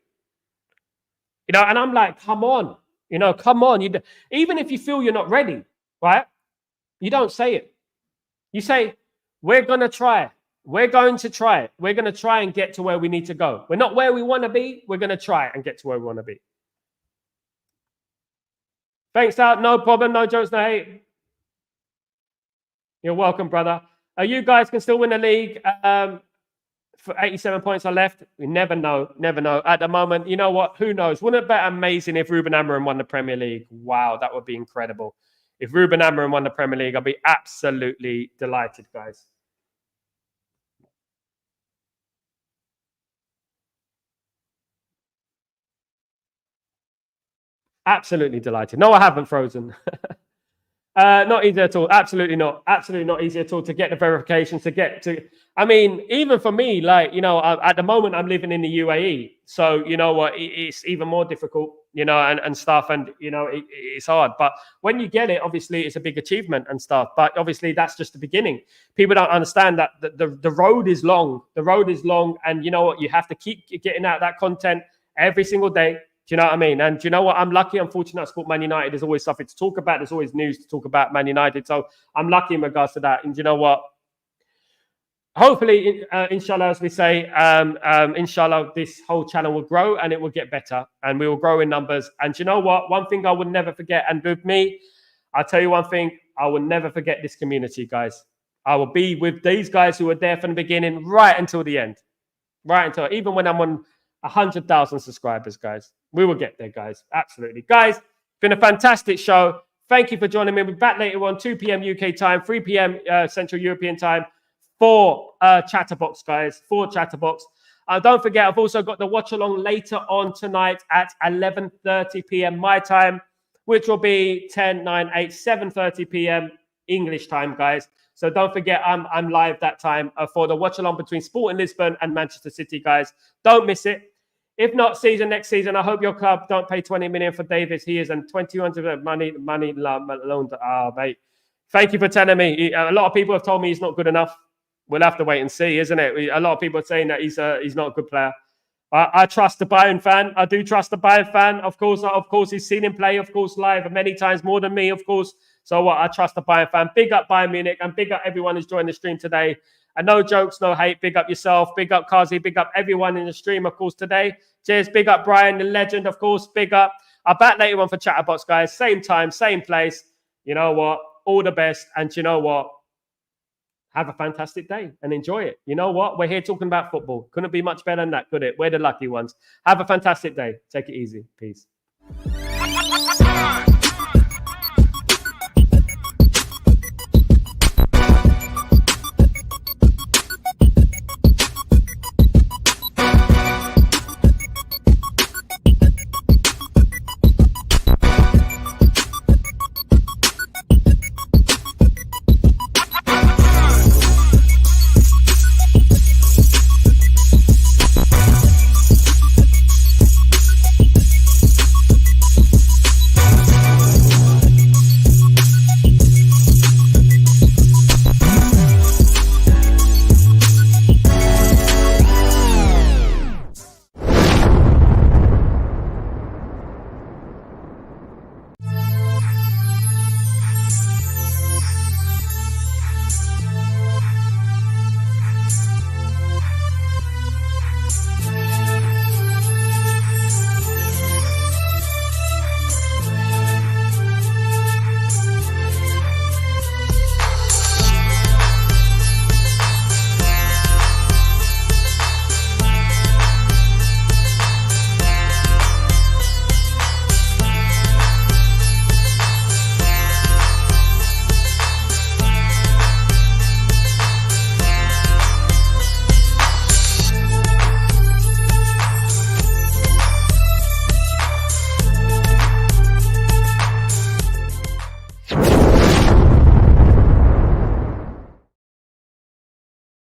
You know, and I'm like, come on, you know, come on. Even if you feel you're not ready, right? You don't say it. You say, we're going to try. we're going to try it. We're going to try and get to where we need to go. We're not where we want to be. We're going to try and get to where we want to be. Thanks out. No problem. No jokes, no hate. You're welcome, brother. You guys can still win the league. For 87 points are left. We never know. Never know. At the moment, you know what? Who knows? Wouldn't it be amazing if Ruben Amorim won the Premier League? Wow, that would be incredible. If Ruben Amorim won the Premier League, I'd be absolutely delighted, guys. Absolutely delighted. No, I haven't frozen. Not easy at all. Absolutely not. Absolutely not easy at all to get the verifications, to get to. I mean, even for me, like, you know, at the moment I'm living in the UAE. So, you know what, it's even more difficult, you know, and stuff. And, you know, it's hard. But when you get it, obviously it's a big achievement and stuff. But obviously that's just the beginning. People don't understand that the road is long. The road is long. And you know what, you have to keep getting out that content every single day. Do you know what I mean? And do you know what? I'm lucky. I'm fortunate. I support Man United. There's always something to talk about. There's always news to talk about Man United. So I'm lucky in regards to that. And do you know what? Hopefully, inshallah, as we say, inshallah, this whole channel will grow and it will get better and we will grow in numbers. And do you know what? One thing I would never forget, and with me, I'll tell you one thing, I will never forget this community, guys. I will be with these guys who were there from the beginning right until the end. Right until, even when I'm on 100,000 subscribers, guys. We will get there, guys. Absolutely. Guys, it's been a fantastic show. Thank you for joining me. We'll be back later on, 2 p.m. UK time, 3 p.m. Central European time for Chatterbox, guys. For Chatterbox. Don't forget, I've also got the watch along later on tonight at 11:30 p.m. my time, which will be 10, 9, 8, 7:30 p.m. English time, guys. So don't forget, I'm live that time for the watch along between Sporting Lisbon and Manchester City, guys. Don't miss it. If not, next season, I hope your club don't pay 20 million for Davis. He is, and 21 money loaned. Oh, mate. Thank you for telling me. A lot of people have told me he's not good enough. We'll have to wait and see, isn't it? A lot of people are saying that he's not a good player. I trust the Bayern fan. I do trust the Bayern fan. Of course, he's seen him play, of course, live many times, more than me, of course. So what? I trust the Bayern fan. Big up Bayern Munich and big up everyone who's joined the stream today. And no jokes, no hate. Big up yourself. Big up Kazi. Big up everyone in the stream, of course, today. Cheers. Big up Brian, the legend, of course. Big up. I'll back later on for Chatterbox, guys. Same time, same place. You know what? All the best. And you know what? Have a fantastic day and enjoy it. You know what? We're here talking about football. Couldn't be much better than that, could it? We're the lucky ones. Have a fantastic day. Take it easy. Peace.